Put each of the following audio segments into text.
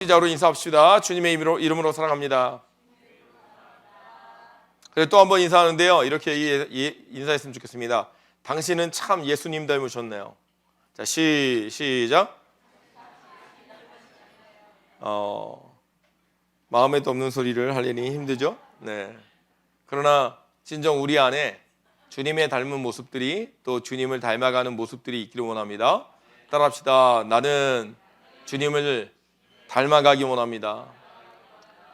시작으로 인사합시다. 주님의 이름으로 사랑합니다. 그리고 또 한 번 인사하는데요, 이렇게 인사했으면 좋겠습니다. 당신은 참 예수님 닮으셨네요. 자, 시작. 마음에도 없는 소리를 하려니 힘들죠? 네. 그러나 진정 우리 안에 주님의 닮은 모습들이, 또 주님을 닮아가는 모습들이 있기를 원합니다. 따라합시다. 나는 주님을 닮아가기 원합니다.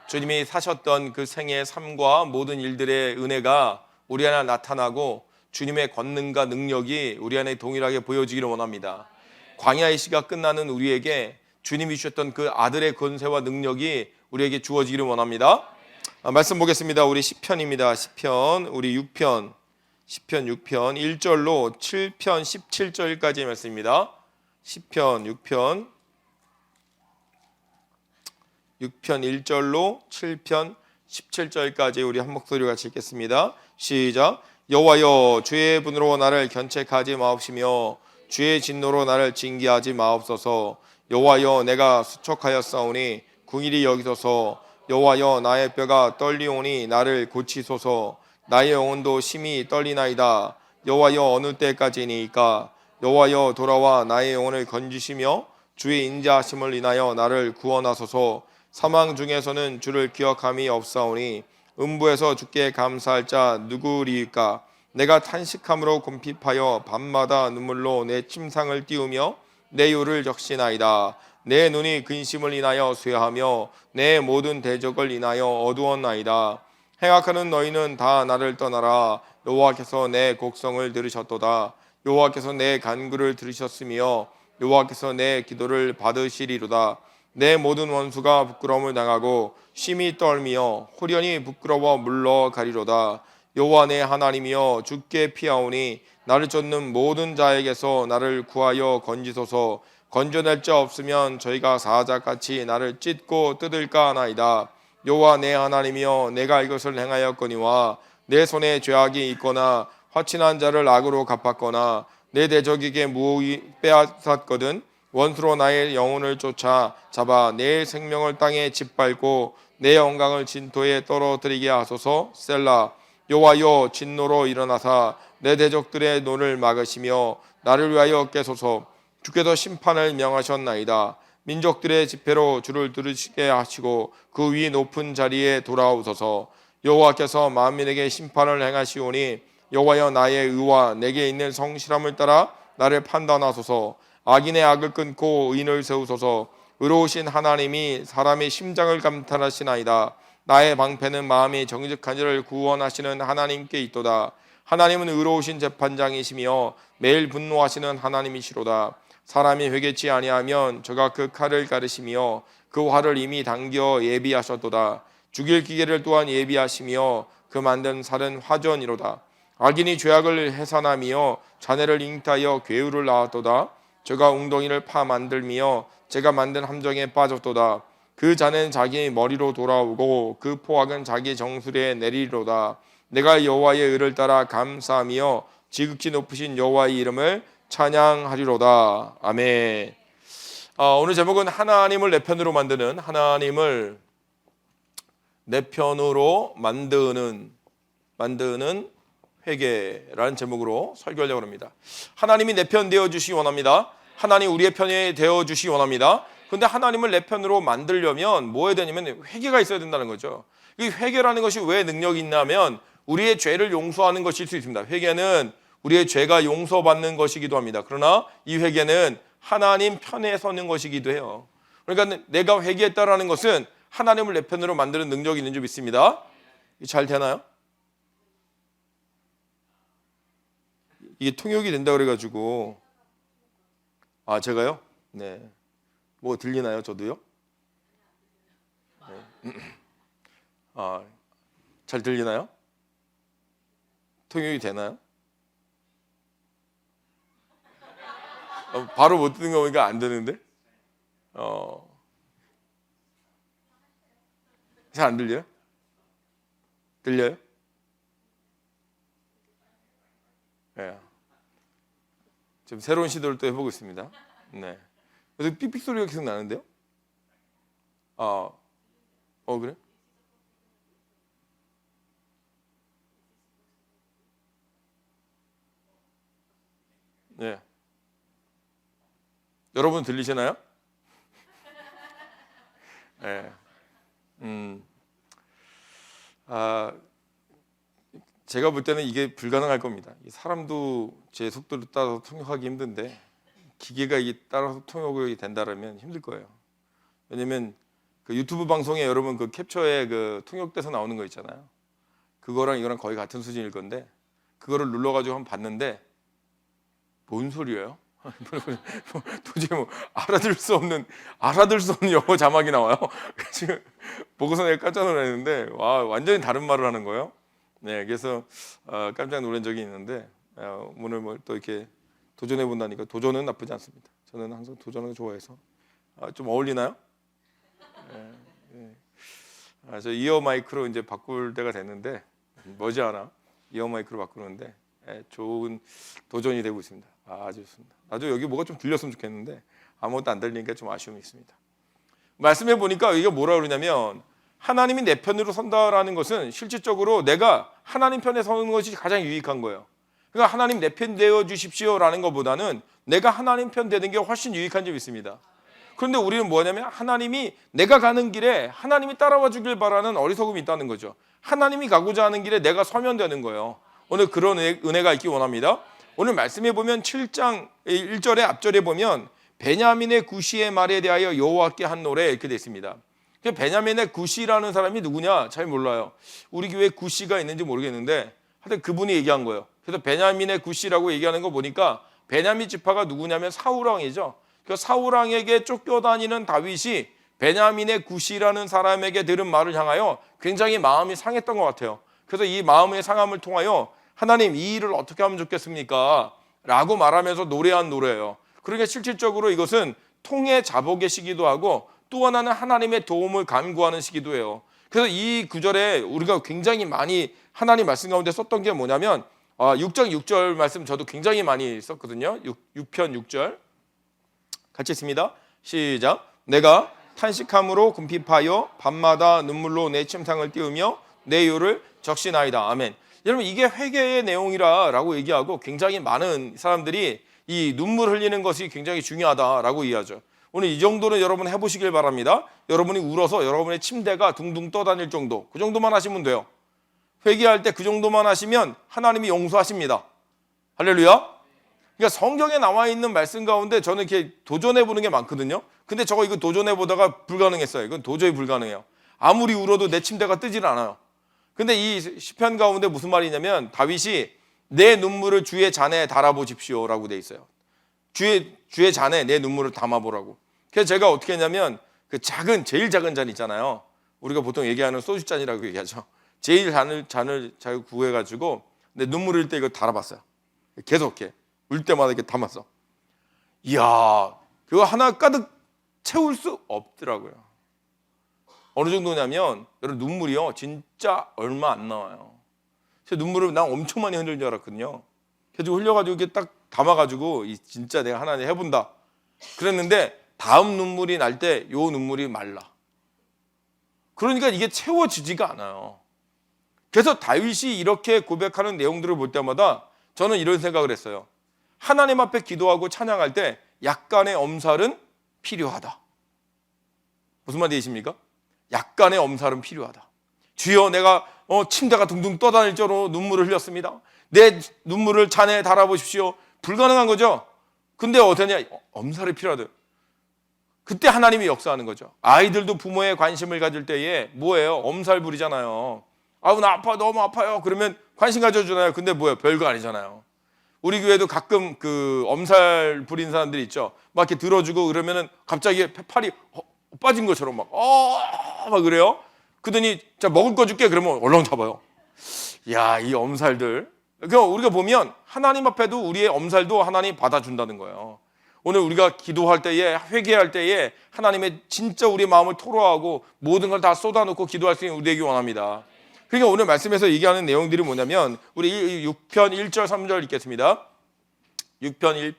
주님이 사셨던 그 생애의 삶과 모든 일들의 은혜가 우리 안에 나타나고 주님의 권능과 능력이 우리 안에 동일하게 보여지기를 원합니다. 광야의 시가 끝나는 우리에게 주님이 주셨던 그 아들의 권세와 능력이 우리에게 주어지기를 원합니다. 말씀 보겠습니다. 우리 시편입니다. 시편 우리 6편, 시편 6편 1절로 7편 17절까지의 말씀입니다. 시편 6편 1절로 7편 17절까지 우리 한 목소리로 같이 읽겠습니다. 시작. 여호와여, 주의 분으로 나를 견책하지 마옵시며 주의 진노로 나를 징계하지 마옵소서. 여호와여, 내가 수척하였사오니 궁일이 여기소서. 여호와여, 나의 뼈가 떨리오니 나를 고치소서. 나의 영혼도 심히 떨리나이다. 여호와여, 어느 때까지니까? 여호와여, 돌아와 나의 영혼을 건지시며 주의 인자하심을 인하여 나를 구원하소서. 사망 중에서는 주를 기억함이 없사오니 음부에서 주께 감사할 자 누구리이까? 내가 탄식함으로 곰핍하여 밤마다 눈물로 내 침상을 띄우며 내 요를 적시나이다. 내 눈이 근심을 인하여 쇠하며 내 모든 대적을 인하여 어두웠나이다. 행악하는 너희는 다 나를 떠나라. 여호와께서 내 곡성을 들으셨도다. 여호와께서 내 간구를 들으셨으며 여호와께서 내 기도를 받으시리로다. 내 모든 원수가 부끄러움을 당하고 심히 떨미어 호련히 부끄러워 물러가리로다. 여호와 내 하나님이여, 주께 피하오니 나를 쫓는 모든 자에게서 나를 구하여 건지소서. 건져낼 자 없으면 저희가 사자같이 나를 찢고 뜯을까 하나이다. 여호와 내 하나님이여, 내가 이것을 행하였거니와 내 손에 죄악이 있거나 화친한 자를 악으로 갚았거나 내 대적에게 무고히 빼앗았거든. 원수로 나의 영혼을 쫓아 잡아 내 생명을 땅에 짓밟고 내 영광을 진토에 떨어뜨리게 하소서. 셀라. 여호와여, 진노로 일어나사 내 대적들의 노를 막으시며 나를 위하여 깨소서. 주께서 심판을 명하셨나이다. 민족들의 집회로 주를 들으시게 하시고 그 위 높은 자리에 돌아오소서. 여호와께서 만민에게 심판을 행하시오니 여호와여, 나의 의와 내게 있는 성실함을 따라 나를 판단하소서. 악인의 악을 끊고 의인을 세우소서. 의로우신 하나님이 사람의 심장을 감탄하시나이다. 나의 방패는 마음이 정직한 자를 구원하시는 하나님께 있도다. 하나님은 의로우신 재판장이시며 매일 분노하시는 하나님이시로다. 사람이 회개치 아니하면 저가 그 칼을 가르시며 그 활을 이미 당겨 예비하셨도다. 죽일 기계를 또한 예비하시며 그 만든 살은 화전이로다. 악인이 죄악을 해산하며 자네를 잉타하여 괴우를 낳았도다. 저가 웅덩이를 파 만들며 제가 만든 함정에 빠졌도다. 그 자는 자기 머리로 돌아오고 그 포악은 자기 정수리에 내리리로다. 내가 여호와의 의를 따라 감사하며 지극히 높으신 여호와의 이름을 찬양하리로다. 아멘. 오늘 제목은 하나님을 내 편으로 만드는, 하나님을 내 편으로 만드는 회개라는 제목으로 설교하려고 합니다. 하나님이 내 편 되어주시기 원합니다. 하나님 우리의 편이 되어주시기 원합니다. 그런데 하나님을 내 편으로 만들려면 뭐 해야 되냐면 회개가 있어야 된다는 거죠. 이 회개라는 것이 왜 능력이 있냐면 우리의 죄를 용서하는 것일 수 있습니다. 회개는 우리의 죄가 용서받는 것이기도 합니다. 그러나 이 회개는 하나님 편에 서는 것이기도 해요. 그러니까 내가 회개했다라는 것은 하나님을 내 편으로 만드는 능력이 있는 줄 믿습니다. 잘 되나요? 이게 통역이 된다 그래가지고. 제가요? 네. 뭐 들리나요? 저도요? 네. 잘 들리나요? 통역이 되나요? 바로 못 듣는 거 보니까 안 되는데? 잘 안 들려요? 들려요? 네. 지금 새로운 시도를 또 해보고 있습니다. 네. 그래서 삑삑 소리가 계속 나는데요? 그래? 네. 여러분 들리시나요? 네. 제가 볼 때는 이게 불가능할 겁니다. 사람도 제 속도를 따라서 통역하기 힘든데 기계가 이게 따라서 통역이 된다라면 힘들 거예요. 왜냐면 그 유튜브 방송에 여러분 그 캡처에 그 통역돼서 나오는 거 있잖아요. 그거랑 이거랑 거의 같은 수준일 건데 그거를 눌러가지고 한번 봤는데 뭔 소리예요? 도저히 알아들 수 없는 영어 자막이 나와요. 지금 보고서 내가 깜짝 놀랐는데 와 완전히 다른 말을 하는 거예요. 네, 그래서 깜짝 놀란 적이 있는데 오늘 또 이렇게 도전해 본다니까 도전은 나쁘지 않습니다. 저는 항상 도전을 좋아해서 좀 어울리나요? 네. 저 이어 마이크로 이제 바꿀 때가 됐는데 머지않아 이어 마이크로 바꾸는데 좋은 도전이 되고 있습니다. 아주 좋습니다. 나도 여기 뭐가 좀 들렸으면 좋겠는데 아무것도 안 들리니까 좀 아쉬움이 있습니다. 말씀해 보니까 이게 뭐라 그러냐면 하나님이 내 편으로 선다라는 것은 실질적으로 내가 하나님 편에 서는 것이 가장 유익한 거예요. 그러니까 하나님 내 편 되어 주십시오라는 것보다는 내가 하나님 편 되는 게 훨씬 유익한 점이 있습니다. 그런데 우리는 뭐냐면 하나님이 내가 가는 길에 하나님이 따라와 주길 바라는 어리석음이 있다는 거죠. 하나님이 가고자 하는 길에 내가 서면 되는 거예요. 오늘 그런 은혜가 있기 원합니다. 오늘 말씀해 보면 7장 1절의 앞절에 보면 베냐민의 구시의 말에 대하여 여호와께 한 노래 이렇게 되어 있습니다. 베냐민의 구시라는 사람이 누구냐? 잘 몰라요. 우리 교회에 구시가 있는지 모르겠는데 하여튼 그분이 얘기한 거예요. 그래서 베냐민의 구시라고 얘기하는 거 보니까 베냐민 지파가 누구냐면 사울 왕이죠. 그 사울 왕에게 쫓겨다니는 다윗이 베냐민의 구시라는 사람에게 들은 말을 향하여 굉장히 마음이 상했던 것 같아요. 그래서 이 마음의 상함을 통하여 하나님 이 일을 어떻게 하면 좋겠습니까? 라고 말하면서 노래한 노래예요. 그러니까 실질적으로 이것은 통해 자복의 시기도 하고 또 하나는 하나님의 도움을 간구하는 시기도 해요. 그래서 이 구절에 우리가 굉장히 많이 하나님 말씀 가운데 썼던 게 뭐냐면 6장 6절 말씀 저도 굉장히 많이 썼거든요. 6편 6절 같이 있습니다. 시작. 내가 탄식함으로 궁핍하여 밤마다 눈물로 내 침상을 띄우며 내 요를 적시나이다. 아멘. 여러분 이게 회개의 내용이라고 얘기하고 굉장히 많은 사람들이 이 눈물 흘리는 것이 굉장히 중요하다라고 이해하죠. 오늘 이 정도는 여러분 해보시길 바랍니다. 여러분이 울어서 여러분의 침대가 둥둥 떠다닐 정도, 그 정도만 하시면 돼요. 회개할 때 그 정도만 하시면 하나님이 용서하십니다. 할렐루야. 그러니까 성경에 나와 있는 말씀 가운데 저는 이렇게 도전해 보는 게 많거든요. 근데 이거 도전해 보다가 불가능했어요. 이건 도저히 불가능해요. 아무리 울어도 내 침대가 뜨질 않아요. 근데 이 시편 가운데 무슨 말이냐면 다윗이 내 눈물을 주의 잔에 달아보십시오라고 돼 있어요. 주의 잔에 내 눈물을 담아보라고. 그래서 제가 어떻게 했냐면 그 제일 작은 잔 있잖아요. 우리가 보통 얘기하는 소주잔이라고 얘기하죠. 제일 잔을 잘 구해가지고 내 눈물 흘릴 때 이거 달아봤어요. 계속 이렇게 울 때마다 이렇게 담았어. 이야, 그거 하나 가득 채울 수 없더라고요. 어느 정도냐면 여러분 눈물이요 진짜 얼마 안 나와요. 제 눈물을 난 엄청 많이 흘릴 줄 알았거든요. 그래서 흘려가지고 이렇게 딱 담아가지고 진짜 내가 하나님 해본다 그랬는데 다음 눈물이 날 때 요 눈물이 말라. 그러니까 이게 채워지지가 않아요. 그래서 다윗이 이렇게 고백하는 내용들을 볼 때마다 저는 이런 생각을 했어요. 하나님 앞에 기도하고 찬양할 때 약간의 엄살은 필요하다. 무슨 말이십니까? 약간의 엄살은 필요하다. 주여 내가 침대가 둥둥 떠다닐 정도로 눈물을 흘렸습니다. 내 눈물을 잔에 달아보십시오. 불가능한 거죠. 근데 어떠냐? 엄살이 필요하다. 그때 하나님이 역사하는 거죠. 아이들도 부모의 관심을 가질 때에 뭐예요? 엄살 부리잖아요. 아우 나 아파 너무 아파요. 그러면 관심 가져주나요? 근데 뭐예요? 별거 아니잖아요. 우리 교회도 가끔 그 엄살 부린 사람들이 있죠. 막 이렇게 들어주고 그러면은 갑자기 팔이 빠진 것처럼 막 그래요. 그러더니 자 먹을 거 줄게 그러면 얼렁 잡아요. 야, 이 엄살들. 그러니까 우리가 보면 하나님 앞에도 우리의 엄살도 하나님 받아준다는 거예요. 오늘 우리가 기도할 때에 회개할 때에 하나님의 진짜 우리 마음을 토로하고 모든 걸 다 쏟아놓고 기도할 수 있는 우리 되기 원합니다. 그러니까 오늘 말씀에서 얘기하는 내용들이 뭐냐면 우리 6편 1절 3절 읽겠습니다. 6편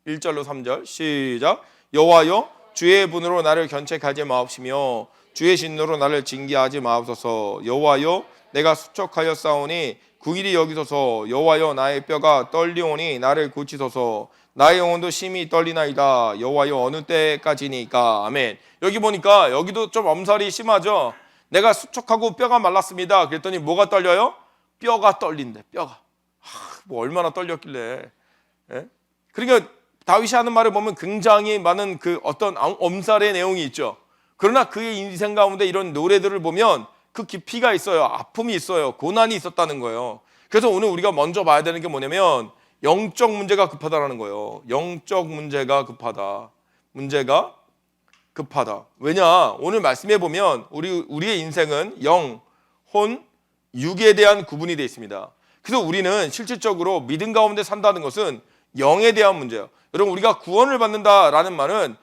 1절로 3절 시작. 여호와여 주의 분으로 나를 견책하지 마옵시며 주의 진노로 나를 징계하지 마옵소서. 여호와여 내가 수척하여 싸우니 긍휼히 여기소서. 여호와여 나의 뼈가 떨리오니 나를 고치소서. 나의 영혼도 심히 떨리나이다. 여호와여 어느 때까지니까. 아멘. 여기 보니까 여기도 좀 엄살이 심하죠. 내가 수척하고 뼈가 말랐습니다. 그랬더니 뭐가 떨려요? 뼈가 떨린대. 뼈가. 뭐 얼마나 떨렸길래. 예? 그러니까 다윗이 하는 말을 보면 굉장히 많은 그 어떤 엄살의 내용이 있죠. 그러나 그의 인생 가운데 이런 노래들을 보면 그 깊이가 있어요. 아픔이 있어요. 고난이 있었다는 거예요. 그래서 오늘 우리가 먼저 봐야 되는 게 뭐냐면 영적 문제가 급하다라는 거예요. 영적 문제가 급하다. 문제가 급하다. 왜냐? 오늘 말씀해 보면 우리의 인생은 영, 혼, 육에 대한 구분이 되어 있습니다. 그래서 우리는 실질적으로 믿음 가운데 산다는 것은 영에 대한 문제예요. 여러분 우리가 구원을 받는다라는 말은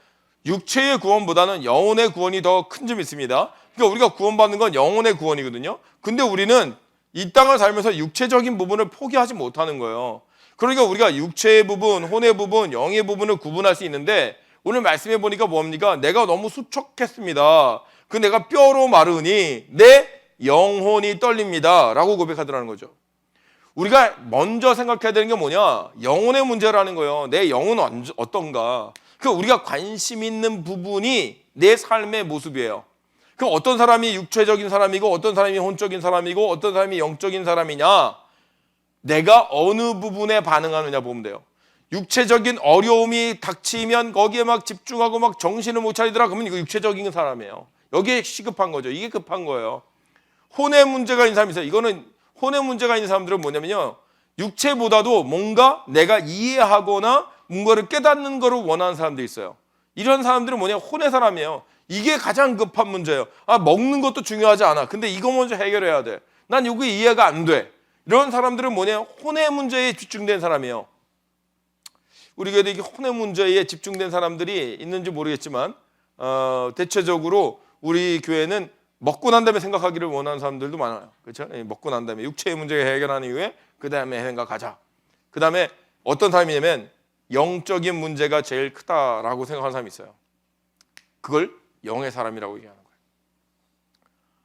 육체의 구원보다는 영혼의 구원이 더 큰 점이 있습니다. 그러니까 우리가 구원받는 건 영혼의 구원이거든요. 근데 우리는 이 땅을 살면서 육체적인 부분을 포기하지 못하는 거예요. 그러니까 우리가 육체의 부분, 혼의 부분, 영의 부분을 구분할 수 있는데 오늘 말씀해 보니까 뭡니까? 내가 너무 수척했습니다. 그 내가 뼈로 마르니 내 영혼이 떨립니다. 라고 고백하더라는 거죠. 우리가 먼저 생각해야 되는 게 뭐냐? 영혼의 문제라는 거예요. 내 영혼은 어떤가? 그러니까 우리가 관심 있는 부분이 내 삶의 모습이에요. 그럼 어떤 사람이 육체적인 사람이고 어떤 사람이 혼적인 사람이고 어떤 사람이 영적인 사람이냐? 내가 어느 부분에 반응하느냐 보면 돼요. 육체적인 어려움이 닥치면 거기에 막 집중하고 막 정신을 못 차리더라 그러면 이거 육체적인 사람이에요. 여기에 시급한 거죠. 이게 급한 거예요. 혼의 문제가 있는 사람이 있어요. 이거는 혼의 문제가 있는 사람들은 뭐냐면요. 육체보다도 뭔가 내가 이해하거나 뭔가를 깨닫는 거를 원하는 사람들이 있어요. 이런 사람들은 뭐냐? 혼의 사람이에요. 이게 가장 급한 문제예요. 먹는 것도 중요하지 않아. 근데 이거 먼저 해결해야 돼. 난 이게 이해가 안 돼. 이런 사람들은 뭐냐? 혼의 문제에 집중된 사람이에요. 우리 교회도 이게 혼의 문제에 집중된 사람들이 있는지 모르겠지만 대체적으로 우리 교회는 먹고 난 다음에 생각하기를 원하는 사람들도 많아요. 그렇죠? 먹고 난 다음에 육체의 문제를 해결하는 이후에 그 다음에 생각하자. 그 다음에 어떤 사람이냐면 영적인 문제가 제일 크다라고 생각하는 사람이 있어요. 그걸 영의 사람이라고 얘기하는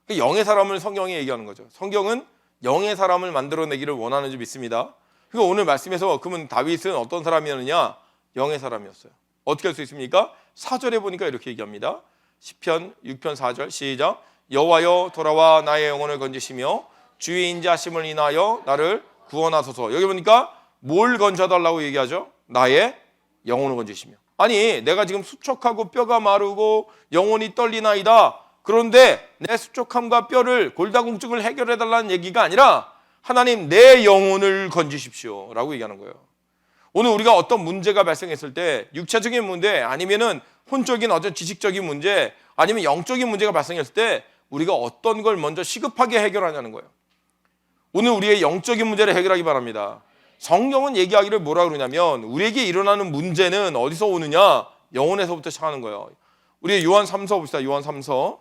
거예요. 영의 사람을 성경이 얘기하는 거죠. 성경은 영의 사람을 만들어내기를 원하는 줄 믿습니다. 그러니까 오늘 말씀에서 그러면 다윗은 어떤 사람이었느냐? 영의 사람이었어요. 어떻게 할 수 있습니까? 4절에 보니까 이렇게 얘기합니다. 시편 6편 4절 시작. 여호와여 돌아와 나의 영혼을 건지시며 주의 인자하심을 인하여 나를 구원하소서. 여기 보니까 뭘 건져달라고 얘기하죠? 나의 영혼을 건지시며. 아니 내가 지금 수척하고 뼈가 마르고 영혼이 떨리나이다. 그런데 내 수척함과 뼈를 골다공증을 해결해달라는 얘기가 아니라 하나님 내 영혼을 건지십시오 라고 얘기하는 거예요. 오늘 우리가 어떤 문제가 발생했을 때 육체적인 문제 아니면은 혼적인 어떤 지식적인 문제 아니면 영적인 문제가 발생했을 때 우리가 어떤 걸 먼저 시급하게 해결하냐는 거예요. 오늘 우리의 영적인 문제를 해결하기 바랍니다. 성경은 얘기하기를 뭐라 그러냐면 우리에게 일어나는 문제는 어디서 오느냐? 영혼에서부터 시작하는 거예요. 우리 요한 3서 봅시다. 요한 3서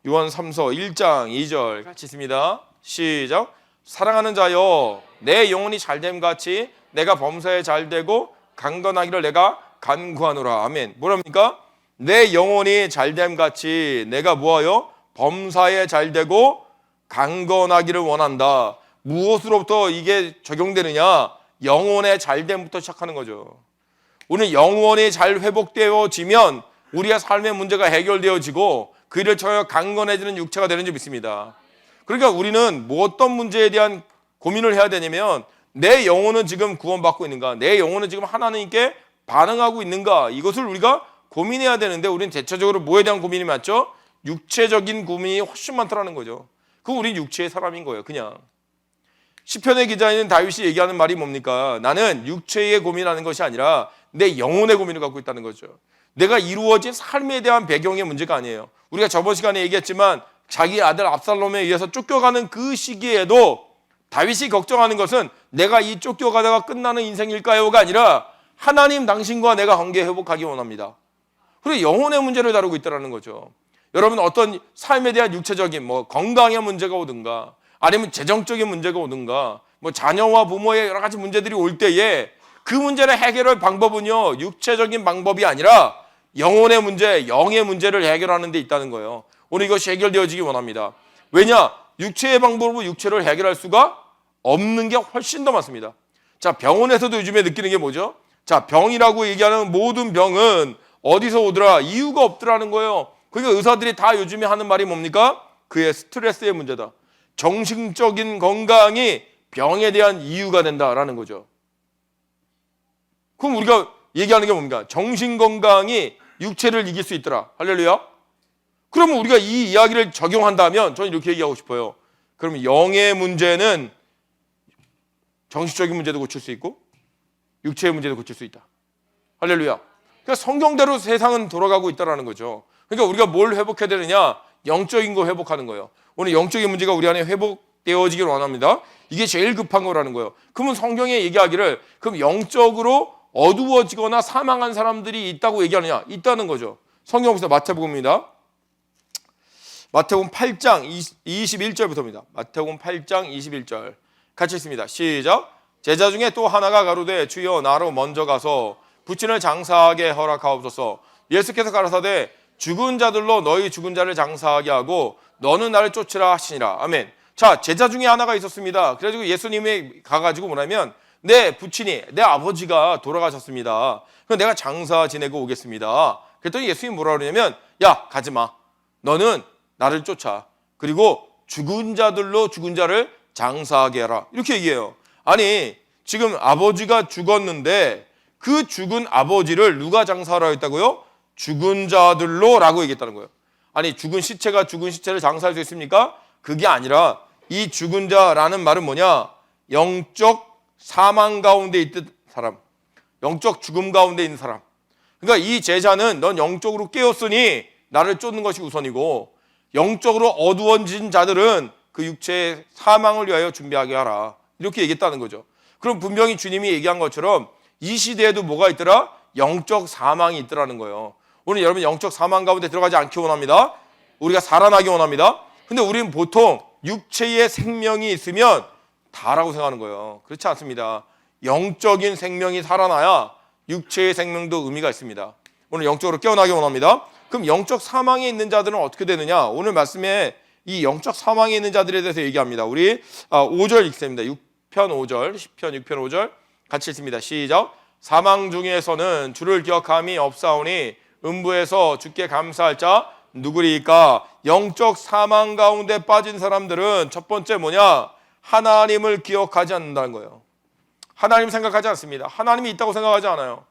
1장 2절 같이 있습니다. 시작. 사랑하는 자여 내 영혼이 잘됨 같이 내가 범사에 잘되고 강건하기를 내가 간구하노라. 아멘. 뭐랍니까? 내 영혼이 잘됨 같이 내가 뭐하여? 범사에 잘되고 강건하기를 원한다. 무엇으로부터 이게 적용되느냐? 영혼의 잘됨부터 시작하는 거죠. 오늘 영혼이 잘 회복되어지면 우리의 삶의 문제가 해결되어지고 그 일을 통해 강건해지는 육체가 되는 줄 믿습니다. 그러니까 우리는 뭐 어떤 문제에 대한 고민을 해야 되냐면 내 영혼은 지금 구원받고 있는가? 내 영혼은 지금 하나님께 반응하고 있는가? 이것을 우리가 고민해야 되는데 우리는 대체적으로 뭐에 대한 고민이 많죠? 육체적인 고민이 훨씬 많다라는 거죠. 그럼 우리는 육체의 사람인 거예요. 그냥. 시편의 기자인 다윗이 얘기하는 말이 뭡니까? 나는 육체의 고민하는 것이 아니라 내 영혼의 고민을 갖고 있다는 거죠. 내가 이루어진 삶에 대한 배경의 문제가 아니에요. 우리가 저번 시간에 얘기했지만 자기 아들 압살롬에 의해서 쫓겨가는 그 시기에도 다윗이 걱정하는 것은 내가 이 쫓겨가다가 끝나는 인생일까요가 아니라 하나님 당신과 내가 관계 회복하기 원합니다. 그리고 영혼의 문제를 다루고 있다는 거죠. 여러분 어떤 삶에 대한 육체적인 건강의 문제가 오든가 아니면 재정적인 문제가 오든가 자녀와 부모의 여러 가지 문제들이 올 때에 그 문제를 해결할 방법은요, 육체적인 방법이 아니라 영혼의 문제, 영의 문제를 해결하는 데 있다는 거예요. 오늘 이것이 해결되어지기 원합니다. 왜냐? 육체의 방법으로 육체를 해결할 수가 없는 게 훨씬 더 많습니다. 자, 병원에서도 요즘에 느끼는 게 뭐죠? 자, 병이라고 얘기하는 모든 병은 어디서 오더라? 이유가 없더라는 거예요. 그러니까 의사들이 다 요즘에 하는 말이 뭡니까? 그의 스트레스의 문제다. 정신적인 건강이 병에 대한 이유가 된다라는 거죠. 그럼 우리가 얘기하는 게 뭡니까? 정신 건강이 육체를 이길 수 있더라. 할렐루야. 그러면 우리가 이 이야기를 적용한다면 저는 이렇게 얘기하고 싶어요. 그러면 영의 문제는 정신적인 문제도 고칠 수 있고 육체의 문제도 고칠 수 있다. 할렐루야. 그러니까 성경대로 세상은 돌아가고 있다는 거죠. 그러니까 우리가 뭘 회복해야 되느냐? 영적인 거 회복하는 거예요. 오늘 영적인 문제가 우리 안에 회복되어지길 원합니다. 이게 제일 급한 거라는 거예요. 그러면 성경에 얘기하기를 그럼 영적으로 어두워지거나 사망한 사람들이 있다고 얘기하느냐? 있다는 거죠. 성경에서 마태복음입니다. 마태복음 8장 21절부터입니다. 마태복음 8장 21절 같이 읽습니다. 시작. 제자 중에 또 하나가 가로되 주여 나로 먼저 가서 부친을 장사하게 허락하옵소서. 예수께서 가라사대 죽은 자들로 너희 죽은 자를 장사하게 하고 너는 나를 쫓으라 하시니라. 아멘. 자, 제자 중에 하나가 있었습니다. 그래가지고 예수님이 가가지고 뭐냐면 내 부친이 내 아버지가 돌아가셨습니다. 그럼 내가 장사 지내고 오겠습니다. 그랬더니 예수님이 뭐라 그러냐면 야 가지마. 너는 나를 쫓아. 그리고 죽은 자들로 죽은 자를 장사하게 하라. 이렇게 얘기해요. 아니 지금 아버지가 죽었는데 그 죽은 아버지를 누가 장사하라 했다고요? 죽은 자들로 라고 얘기했다는 거예요. 아니 죽은 시체가 죽은 시체를 장사할 수 있습니까? 그게 아니라 이 죽은 자라는 말은 뭐냐? 영적 사망 가운데 있던 사람, 영적 죽음 가운데 있는 사람. 그러니까 이 제자는 넌 영적으로 깨었으니 나를 쫓는 것이 우선이고 영적으로 어두워진 자들은 그 육체의 사망을 위하여 준비하게 하라. 이렇게 얘기했다는 거죠. 그럼 분명히 주님이 얘기한 것처럼 이 시대에도 뭐가 있더라? 영적 사망이 있더라는 거예요. 오늘 여러분 영적 사망 가운데 들어가지 않기 원합니다. 우리가 살아나기 원합니다. 근데 우리는 보통 육체의 생명이 있으면 다라고 생각하는 거예요. 그렇지 않습니다. 영적인 생명이 살아나야 육체의 생명도 의미가 있습니다. 오늘 영적으로 깨어나기 원합니다. 그럼 영적 사망에 있는 자들은 어떻게 되느냐? 오늘 말씀에 이 영적 사망에 있는 자들에 대해서 얘기합니다. 우리 5절 읽습니다. 6편 5절, 10편 6편 5절 같이 읽습니다. 시작. 사망 중에서는 주를 기억함이 없사오니 음부에서 주께 감사할 자 누구리까? 영적 사망 가운데 빠진 사람들은 첫 번째 뭐냐? 하나님을 기억하지 않는다는 거예요. 하나님 생각하지 않습니다. 하나님이 있다고 생각하지 않아요.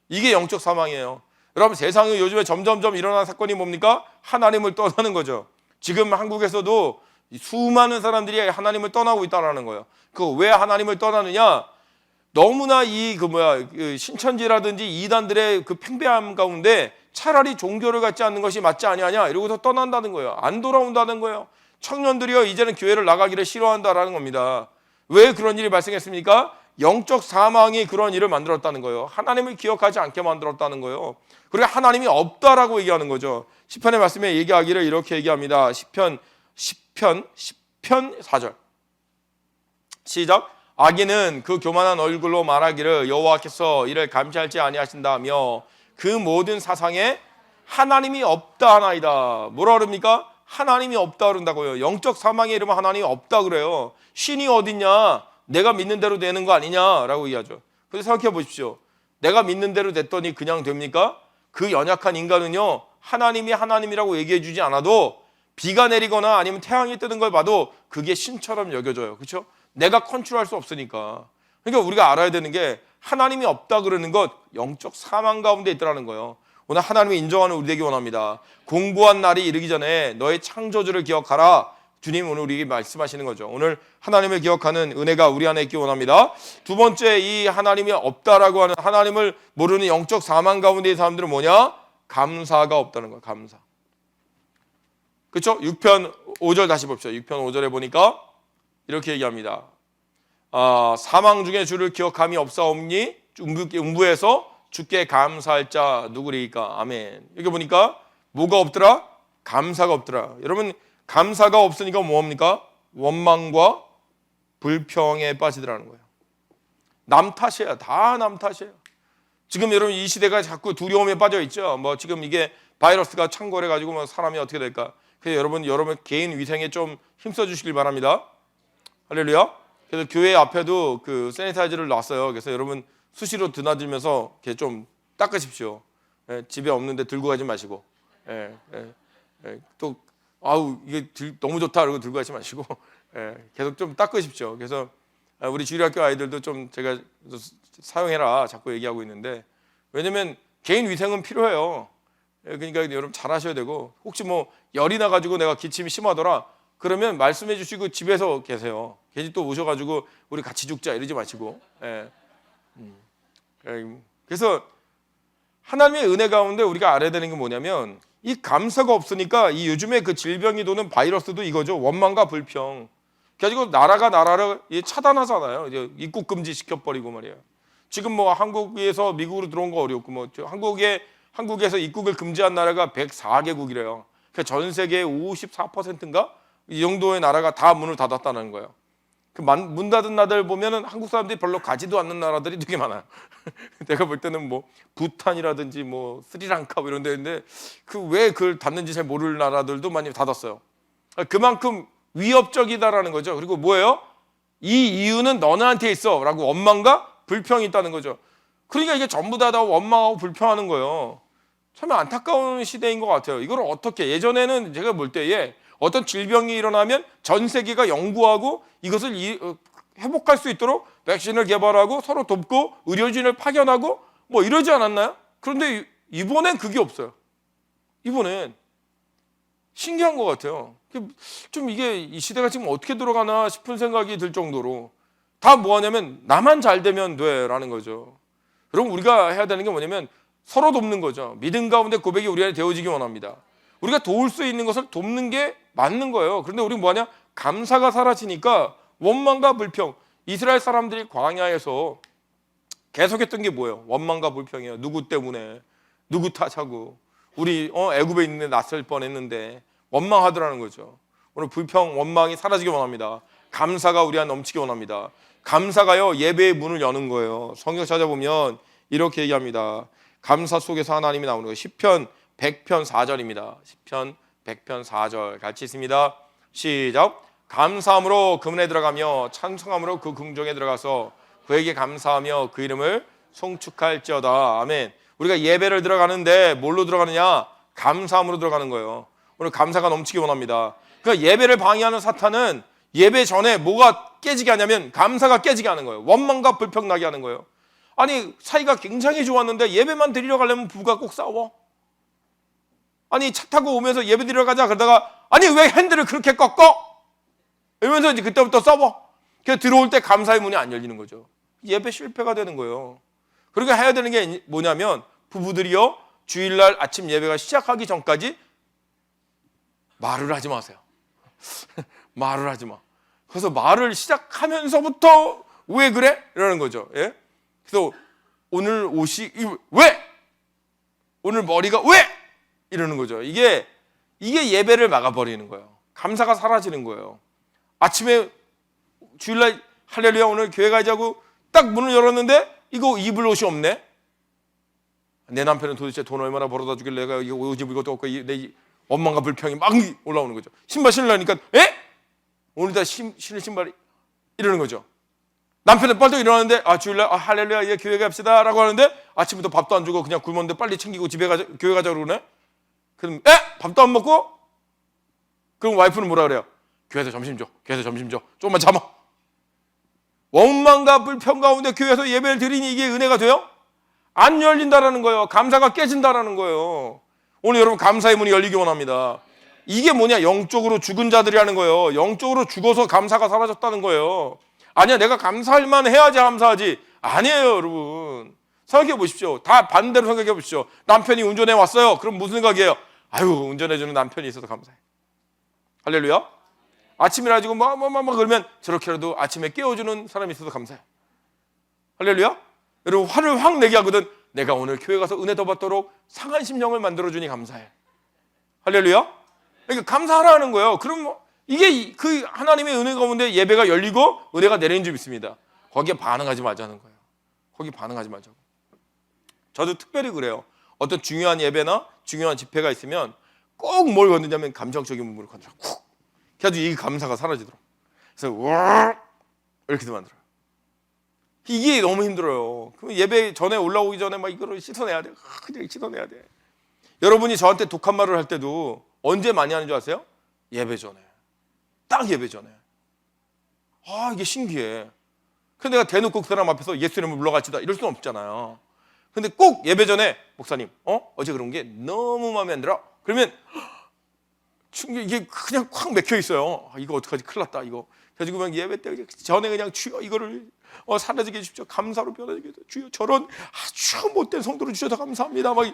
이게 영적 사망이에요. 여러분 세상에 요즘에 점점점 일어나는 사건이 뭡니까? 하나님을 떠나는 거죠. 지금 한국에서도 수많은 사람들이 하나님을 떠나고 있다는 거예요. 그 왜 하나님을 떠나느냐? 너무나 그 신천지라든지 이단들의 그 팽배함 가운데 차라리 종교를 갖지 않는 것이 맞지 아니하냐 이러고서 떠난다는 거예요. 안 돌아온다는 거예요. 청년들이요 이제는 교회를 나가기를 싫어한다라는 겁니다. 왜 그런 일이 발생했습니까? 영적 사망이 그런 일을 만들었다는 거예요. 하나님을 기억하지 않게 만들었다는 거예요. 그리고 하나님이 없다라고 얘기하는 거죠. 시편의 말씀에 얘기하기를 이렇게 얘기합니다. 시편 4절 시작. 악인은 그 교만한 얼굴로 말하기를 여호와께서 이를 감시할지 아니하신다며 그 모든 사상에 하나님이 없다 하나이다. 뭐라 그럽니까? 하나님이 없다 그런다고요. 영적 사망에 이르면 하나님이 없다 그래요. 신이 어딨냐? 내가 믿는 대로 되는 거 아니냐라고 얘기하죠. 그래서 생각해 보십시오. 내가 믿는 대로 됐더니 그냥 됩니까? 그 연약한 인간은요 하나님이 하나님이라고 얘기해 주지 않아도 비가 내리거나 아니면 태양이 뜨는 걸 봐도 그게 신처럼 여겨져요. 그렇죠? 내가 컨트롤할 수 없으니까. 그러니까 우리가 알아야 되는 게 하나님이 없다 그러는 것 영적 사망 가운데 있더라는 거예요. 오늘 하나님이 인정하는 우리 되기 원합니다. 공고한 날이 이르기 전에 너의 창조주를 기억하라. 주님 오늘 우리에게 말씀하시는 거죠. 오늘 하나님을 기억하는 은혜가 우리 안에 있기 원합니다. 두 번째 이 하나님이 없다라고 하는 하나님을 모르는 영적 사망 가운데 있는 사람들은 뭐냐? 감사가 없다는 거예요. 감사. 그렇죠? 6편 5절 다시 봅시다. 6편 5절에 보니까 이렇게 얘기합니다. 사망 중에 주를 기억함이 없사옵니 음부에서 주께 감사할 자 누구리까? 아멘. 여기 보니까 뭐가 없더라? 감사가 없더라. 여러분 감사가 없으니까 뭐합니까? 원망과 불평에 빠지더라는 거예요. 남 탓이에요. 다 남 탓이에요. 지금 여러분 이 시대가 자꾸 두려움에 빠져 있죠. 뭐 지금 이게 바이러스가 창궐해 가지고 뭐 사람이 어떻게 될까? 그래서 여러분 개인 위생에 좀 힘써 주시길 바랍니다. 할렐루야. 그래서 교회 앞에도 그 세니타이저를 놨어요. 그래서 여러분 수시로 드나들면서 이렇게 좀 닦으십시오. 예, 집에 없는데 들고 가지 마시고. 또 아우 이게 너무 좋다 그러고 들고 가지 마시고 계속 좀 닦으십시오. 그래서 우리 주일학교 아이들도 좀 제가 사용해라 자꾸 얘기하고 있는데, 왜냐면 개인 위생은 필요해요. 그러니까 여러분 잘 하셔야 되고, 혹시 뭐 열이 나가지고 내가 기침이 심하더라 그러면 말씀해 주시고 집에서 계세요. 괜히 또 오셔가지고 우리 같이 죽자 이러지 마시고. 그래서 하나님의 은혜 가운데 우리가 알아야 되는 게 뭐냐면, 이 감사가 없으니까 이 요즘에 그 질병이 도는 바이러스도 이거죠. 원망과 불평. 그래가지고 나라가 나라를 차단하잖아요. 이제 입국 금지 시켜버리고 말이에요. 지금 뭐 한국에서 미국으로 들어온 거 어렵고, 뭐 한국에서 입국을 금지한 나라가 104개국이래요. 그러니까 전 세계의 54%인가 이 정도의 나라가 다 문을 닫았다는 거예요. 그 문 닫은 나라들 보면은 한국 사람들이 별로 가지도 않는 나라들이 되게 많아요. 내가 볼 때는 뭐 부탄이라든지 뭐 스리랑카 뭐 이런 데인데, 그 왜 그걸 닫는지 잘 모르는 나라들도 많이 닫았어요. 그만큼 위협적이다라는 거죠. 그리고 뭐예요? 이 이유는 너네한테 있어라고 원망과 불평이 있다는 거죠. 그러니까 이게 전부 다 원망하고 불평하는 거예요. 참 안타까운 시대인 것 같아요. 이걸 어떻게, 예전에는 제가 볼 때에 어떤 질병이 일어나면 전 세계가 연구하고 이것을 회복할 수 있도록 백신을 개발하고 서로 돕고 의료진을 파견하고 뭐 이러지 않았나요? 그런데 이번엔 그게 없어요. 이번엔 신기한 것 같아요. 좀 이게 이 시대가 지금 어떻게 돌아가나 싶은 생각이 들 정도로 다 뭐하냐면 나만 잘 되면 돼라는 거죠. 여러분 우리가 해야 되는 게 뭐냐면 서로 돕는 거죠. 믿음 가운데 고백이 우리 안에 되어지기 원합니다. 우리가 도울 수 있는 것을 돕는 게 맞는 거예요. 그런데 우리는 뭐하냐? 감사가 사라지니까 원망과 불평. 이스라엘 사람들이 광야에서 계속했던 게 뭐예요? 원망과 불평이에요. 누구 때문에, 누구 탓하고, 우리 애굽에 있는데 낯설 뻔했는데 원망하더라는 거죠. 오늘 불평, 원망이 사라지기 원합니다. 감사가 우리 안에 넘치기 원합니다. 감사가요 예배의 문을 여는 거예요. 성경 찾아보면 이렇게 얘기합니다. 감사 속에서 하나님이 나오는 거예요. 시편 100편 4절입니다. 시편 100편 4절 같이 있습니다. 시작. 감사함으로 그문에 들어가며 찬송함으로 그 궁정에 들어가서 그에게 감사하며 그 이름을 송축할지어다. 아멘. 우리가 예배를 들어가는데 뭘로 들어가느냐? 감사함으로 들어가는 거예요. 오늘 감사가 넘치기 원합니다. 그러니까 예배를 방해하는 사탄은 예배 전에 뭐가 깨지게 하냐면 감사가 깨지게 하는 거예요. 원망과 불평 나게 하는 거예요. 아니 사이가 굉장히 좋았는데 예배만 드리러 가려면 부부가 꼭 싸워. 아니 차 타고 오면서 예배 드리러 가자 그러다가 아니 왜 핸들을 그렇게 꺾어? 이러면서 이제 그때부터 싸워. 그래서 들어올 때 감사의 문이 안 열리는 거죠. 예배 실패가 되는 거예요. 그러니까 해야 되는 게 뭐냐면 부부들이요 주일날 아침 예배가 시작하기 전까지 말을 하지 마세요. 말을 하지 마. 그래서 말을 시작하면서부터 왜 그래? 이러는 거죠. 예? 그래서 오늘 옷이 왜? 오늘 머리가 왜? 이러는 거죠. 이게 예배를 막아버리는 거예요. 감사가 사라지는 거예요. 아침에 주일날 할렐루야 오늘 교회 가자고 딱 문을 열었는데 이거 입을 옷이 없네. 내 남편은 도대체 돈 얼마나 벌어다 주길래 내가 이거 옷 입을 것도 없고 내 원망과 불평이 막 올라오는 거죠. 신발 신으려니까 에? 오늘따라 신을 신발이 이러는 거죠. 남편은 빨리 일어나는데 주일날 할렐루야 이제 교회 갑시다 라고 하는데 아침부터 밥도 안 주고 그냥 굶었는데 빨리 챙기고 집에 가자 교회 가자 그러네. 그럼 밥도 안 먹고? 그럼 와이프는 뭐라 그래요? 교회에서 점심 줘. 교회에서 점심 줘. 조금만 참아. 원망과 불평 가운데 교회에서 예배를 드리니 이게 은혜가 돼요? 안 열린다라는 거예요. 감사가 깨진다라는 거예요. 오늘 여러분 감사의 문이 열리기 원합니다. 이게 뭐냐? 영적으로 죽은 자들이라는 거예요. 영적으로 죽어서 감사가 사라졌다는 거예요. 아니야 내가 감사할 만 해야지 감사하지. 아니에요 여러분. 생각해 보십시오. 다 반대로 생각해 보십시오. 남편이 운전해 왔어요. 그럼 무슨 생각이에요? 아유 운전해주는 남편이 있어서 감사해. 할렐루야. 아침이라 가지고 그러면 저렇게라도 아침에 깨워주는 사람이 있어서 감사해. 할렐루야. 여러분 화를 확 내게 하거든. 내가 오늘 교회 가서 은혜 더 받도록 상한 심령을 만들어주니 감사해. 할렐루야. 그러니까 감사하라는 거예요. 그럼 이게 그 하나님의 은혜 가운데 예배가 열리고 은혜가 내리는 줄 믿습니다. 거기에 반응하지 말자는 거예요. 거기 반응하지 말자고. 저도 특별히 그래요. 어떤 중요한 예배나 중요한 집회가 있으면 꼭 뭘 건드냐면 감정적인 부분을 건드려. 쿡. 그래가지고 이 감사가 사라지더라고. 그래서 와 이렇게 만들어요. 이게 너무 힘들어요. 그럼 예배 전에 올라오기 전에 막 이거를 씻어내야 돼. 그냥 씻어내야 돼. 여러분이 저한테 독한 말을 할 때도 언제 많이 하는 줄 아세요? 예배 전에. 딱 예배 전에. 이게 신기해. 근데 내가 대놓고 그 사람 앞에서 예수 이름을 불러가지다 이럴 수는 없잖아요. 근데 꼭 예배 전에 목사님, 어제 그런 게 너무 마음에 안 들어. 그러면 이게 그냥 확 막혀 있어요. 이거 어떡하지? 큰일 났다 이거. 그래가지고 그냥 예배 때 전에 그냥 주여 이거를 사라지게 해주십시오. 감사로 변화지게 해주십시오. 주여 저런 아주 못된 성도를 주셔서 감사합니다. 막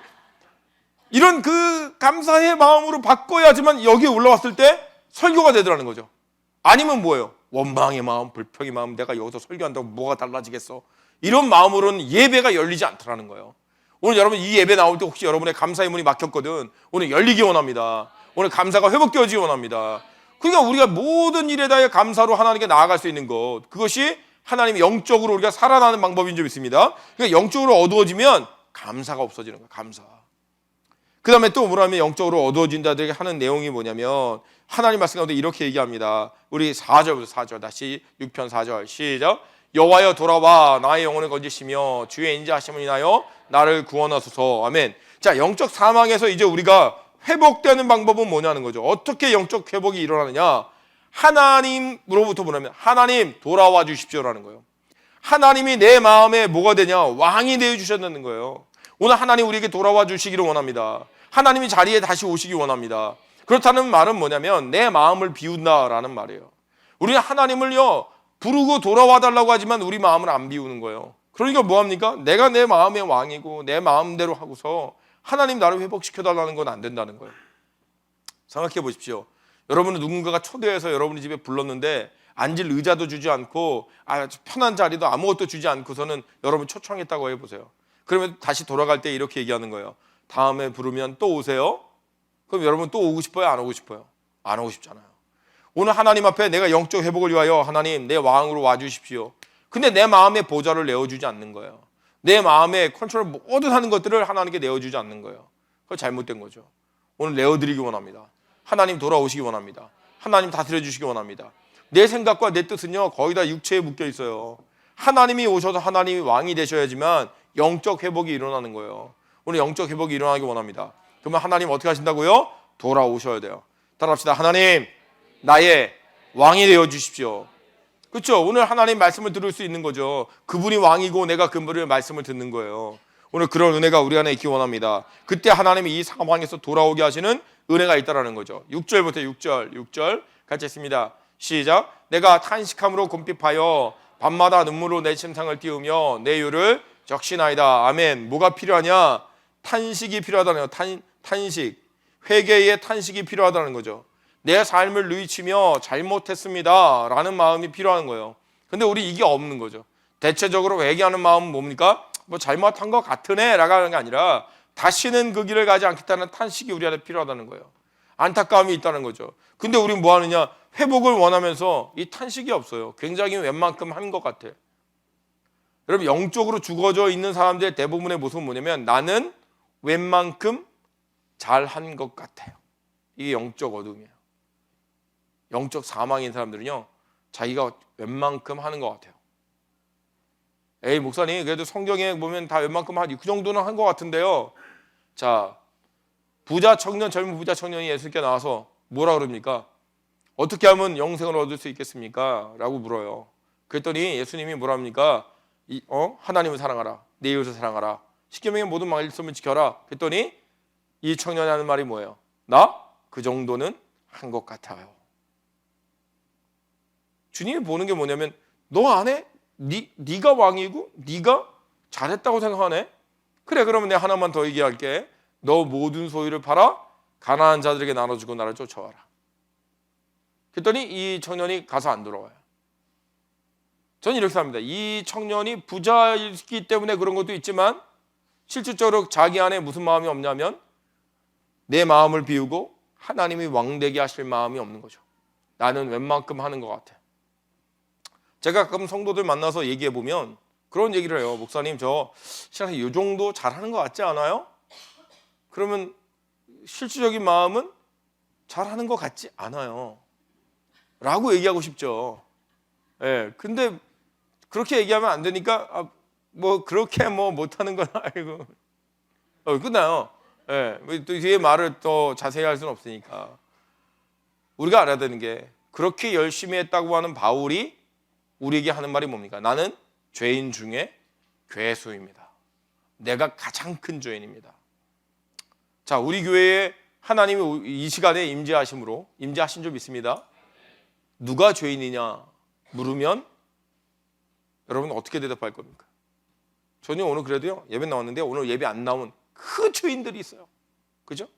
이런 그 감사의 마음으로 바꿔야지만 여기에 올라왔을 때 설교가 되더라는 거죠. 아니면 뭐예요? 원망의 마음, 불평의 마음, 내가 여기서 설교한다고 뭐가 달라지겠어? 이런 마음으로는 예배가 열리지 않더라는 거예요. 오늘 여러분 이 예배 나올 때 혹시 여러분의 감사의 문이 막혔거든 오늘 열리기 원합니다. 오늘 감사가 회복되어지기 원합니다. 그러니까 우리가 모든 일에 대해 감사로 하나님께 나아갈 수 있는 것, 그것이 하나님이 영적으로 우리가 살아나는 방법인 줄 믿습니다. 그러니까 영적으로 어두워지면 감사가 없어지는 거예요. 감사. 그 다음에 또 뭐라면 영적으로 어두워진다들에게 하는 내용이 뭐냐면 하나님 말씀 가운데 이렇게 얘기합니다. 우리 4절부터 4절 다시 6편 4절 시작. 여호와여 돌아와 나의 영혼을 건지시며 주의 인자하심을 인하여 나를 구원하소서. 아멘. 자, 영적 사망에서 이제 우리가 회복되는 방법은 뭐냐는 거죠. 어떻게 영적 회복이 일어나느냐? 하나님으로부터 뭐냐면 하나님 돌아와 주십시오라는 거예요. 하나님이 내 마음에 뭐가 되냐? 왕이 되어 주셨다는 거예요. 오늘 하나님 우리에게 돌아와 주시기를 원합니다. 하나님이 자리에 다시 오시기 원합니다. 그렇다는 말은 뭐냐면 내 마음을 비운다라는 말이에요. 우리는 하나님을요 부르고 돌아와 달라고 하지만 우리 마음을 안 비우는 거예요. 그러니까 뭐합니까? 내가 내 마음의 왕이고 내 마음대로 하고서 하나님 나를 회복시켜 달라는 건 안 된다는 거예요. 생각해 보십시오. 여러분은 누군가가 초대해서 여러분의 집에 불렀는데 앉을 의자도 주지 않고 아주 편한 자리도 아무것도 주지 않고서는 여러분 초청했다고 해보세요. 그러면 다시 돌아갈 때 이렇게 얘기하는 거예요. 다음에 부르면 또 오세요. 그럼 여러분 또 오고 싶어요? 안 오고 싶어요? 안 오고 싶잖아요. 오늘 하나님 앞에 내가 영적 회복을 위하여 하나님 내 왕으로 와주십시오. 근데 내 마음의 보좌를 내어주지 않는 거예요. 내 마음의 컨트롤 모든 하는 것들을 하나님께 내어주지 않는 거예요. 그거 잘못된 거죠. 오늘 내어드리기 원합니다. 하나님 돌아오시기 원합니다. 하나님 다스려 주시기 원합니다. 내 생각과 내 뜻은요 거의 다 육체에 묶여 있어요. 하나님이 오셔서 하나님이 왕이 되셔야지만 영적 회복이 일어나는 거예요. 오늘 영적 회복이 일어나기 원합니다. 그러면 하나님 어떻게 하신다고요? 돌아오셔야 돼요. 따라합시다. 하나님 나의 왕이 되어 주십시오. 그렇죠? 오늘 하나님 말씀을 들을 수 있는 거죠. 그분이 왕이고 내가 그분의 말씀을 듣는 거예요. 오늘 그런 은혜가 우리 안에 있기 원합니다. 그때 하나님이 이 상황에서 돌아오게 하시는 은혜가 있다라는 거죠. 6절부터 6절 같이 했습니다. 시작. 내가 탄식함으로 곰핍하여 밤마다 눈물로 내 심상을 띄우며 내 유를 적시나이다. 아멘. 뭐가 필요하냐? 탄식이 필요하다는 거예요. 탄식. 회개의 탄식이 필요하다는 거죠. 내 삶을 누이치며 잘못했습니다 라는 마음이 필요한 거예요. 근데 우리 이게 없는 거죠. 대체적으로 회개하는 마음은 뭡니까? 뭐 잘못한 것 같으네 라고 하는 게 아니라 다시는 그 길을 가지 않겠다는 탄식이 우리 안에 필요하다는 거예요. 안타까움이 있다는 거죠. 근데 우리는 뭐 하느냐? 회복을 원하면서 이 탄식이 없어요. 굉장히 웬만큼 한 것 같아. 여러분 영적으로 죽어져 있는 사람들의 대부분의 모습은 뭐냐면 나는 웬만큼 잘한 것 같아요. 이게 영적 어둠이에요. 영적 사망인 사람들은요 자기가 웬만큼 하는 것 같아요. 에이 목사님 그래도 성경에 보면 다 웬만큼 하지 그 정도는 한 것 같은데요. 자 부자 청년 젊은 부자 청년이 예수님께 나와서 뭐라 그럽니까? 어떻게 하면 영생을 얻을 수 있겠습니까? 라고 물어요. 그랬더니 예수님이 뭐라 합니까? 하나님을 사랑하라 내 이웃을 사랑하라 십계명의 모든 말씀을 지켜라. 그랬더니 이 청년이 하는 말이 뭐예요? 나 그 정도는 한 것 같아요. 주님이 보는 게 뭐냐면 너 안 해? 네가 왕이고 네가 잘했다고 생각하네? 그래 그러면 내가 하나만 더 얘기할게. 너 모든 소유를 팔아 가난한 자들에게 나눠주고 나를 쫓아와라. 그랬더니 이 청년이 가서 안 돌아와요. 저는 이렇게 생각합니다. 이 청년이 부자이기 때문에 그런 것도 있지만 실질적으로 자기 안에 무슨 마음이 없냐면 내 마음을 비우고 하나님이 왕되게 하실 마음이 없는 거죠. 나는 웬만큼 하는 것 같아. 제가 가끔 성도들 만나서 얘기해 보면 그런 얘기를 해요. 목사님, 저 신앙생활 이 정도 잘하는 것 같지 않아요? 그러면 실질적인 마음은 잘하는 것 같지 않아요 라고 얘기하고 싶죠. 예, 근데 그렇게 얘기하면 안 되니까 뭐 그렇게 뭐 못하는 건 아니고 끝나요. 예, 또 뒤에 말을 또 자세히 할 수는 없으니까. 우리가 알아야 되는 게, 그렇게 열심히 했다고 하는 바울이 우리에게 하는 말이 뭡니까? 나는 죄인 중에 괴수입니다. 내가 가장 큰 죄인입니다. 자, 우리 교회에 하나님이 이 시간에 임재하신 줄 믿습니다. 누가 죄인이냐 물으면 여러분 어떻게 대답할 겁니까? 저는 오늘 그래도요, 예배 나왔는데 오늘 예배 안 나온 그 죄인들이 있어요. 그죠?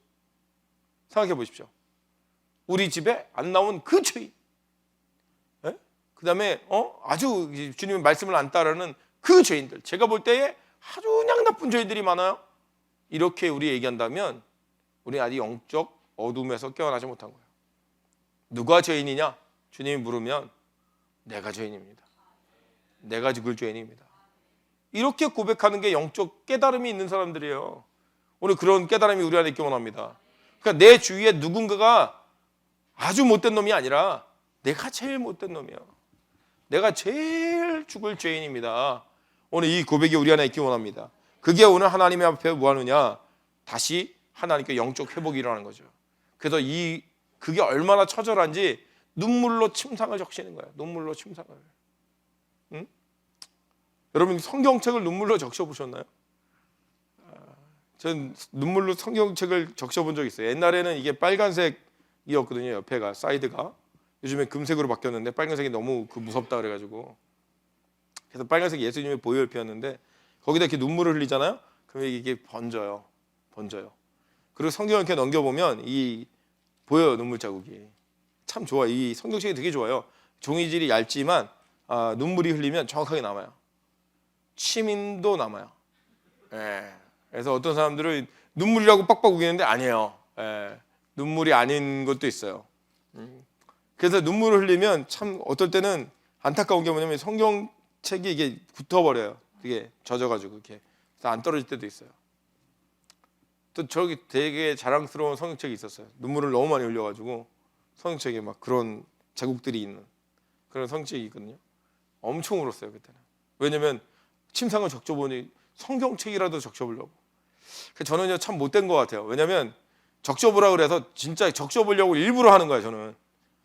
생각해 보십시오. 우리 집에 안 나온 그 죄인, 그 다음에 아주 주님의 말씀을 안 따르는 그 죄인들, 제가 볼 때에 아주 그냥 나쁜 죄인들이 많아요. 이렇게 우리 얘기한다면 우리는 아직 영적 어둠에서 깨어나지 못한 거예요. 누가 죄인이냐 주님이 물으면 내가 죄인입니다. 내가 죽을 죄인입니다. 이렇게 고백하는 게 영적 깨달음이 있는 사람들이에요. 오늘 그런 깨달음이 우리 안에 있기 원합니다. 그러니까 내 주위에 누군가가 아주 못된 놈이 아니라 내가 제일 못된 놈이야. 내가 제일 죽을 죄인입니다. 오늘 이 고백이 우리 안에 있기 원합니다. 그게 오늘 하나님의 앞에 뭐 하느냐? 다시 하나님께 영적 회복이 일어나는 거죠. 그래서 그게 얼마나 처절한지 눈물로 침상을 적시는 거예요. 눈물로 침상을. 응? 여러분 성경책을 눈물로 적셔보셨나요? 전 눈물로 성경책을 적셔본 적이 있어요. 옛날에는 이게 빨간색이었거든요. 옆에가, 사이드가. 요즘에 금색으로 바뀌었는데 빨간색이 너무 무섭다 그래가지고, 그래서 빨간색이 예수님의 보혈표였는데 거기다 이렇게 눈물을 흘리잖아요. 그러면 이게 번져요. 그리고 성경을 이렇게 넘겨보면 보여요. 눈물 자국이. 참 좋아. 이 성경책이 되게 좋아요. 종이질이 얇지만 눈물이 흘리면 정확하게 남아요. 침인도 남아요. 예. 그래서 어떤 사람들은 눈물이라고 빡빡 우기는데 아니에요. 예. 눈물이 아닌 것도 있어요. 그래서 눈물을 흘리면 참 어떨 때는 안타까운 게 뭐냐면 성경책이 이게 붙어버려요. 이게 젖어가지고 이렇게. 그래서 안 떨어질 때도 있어요. 또 저기 되게 자랑스러운 성경책이 있었어요. 눈물을 너무 많이 흘려가지고 성경책에 막 그런 자국들이 있는 그런 성경책이 있거든요. 엄청 울었어요 그때는. 왜냐면 침상을 적셔보니 성경책이라도 적셔보려고. 저는 참 못된 것 같아요. 왜냐면 적셔보라 그래서 진짜 적셔보려고 일부러 하는 거예요 저는.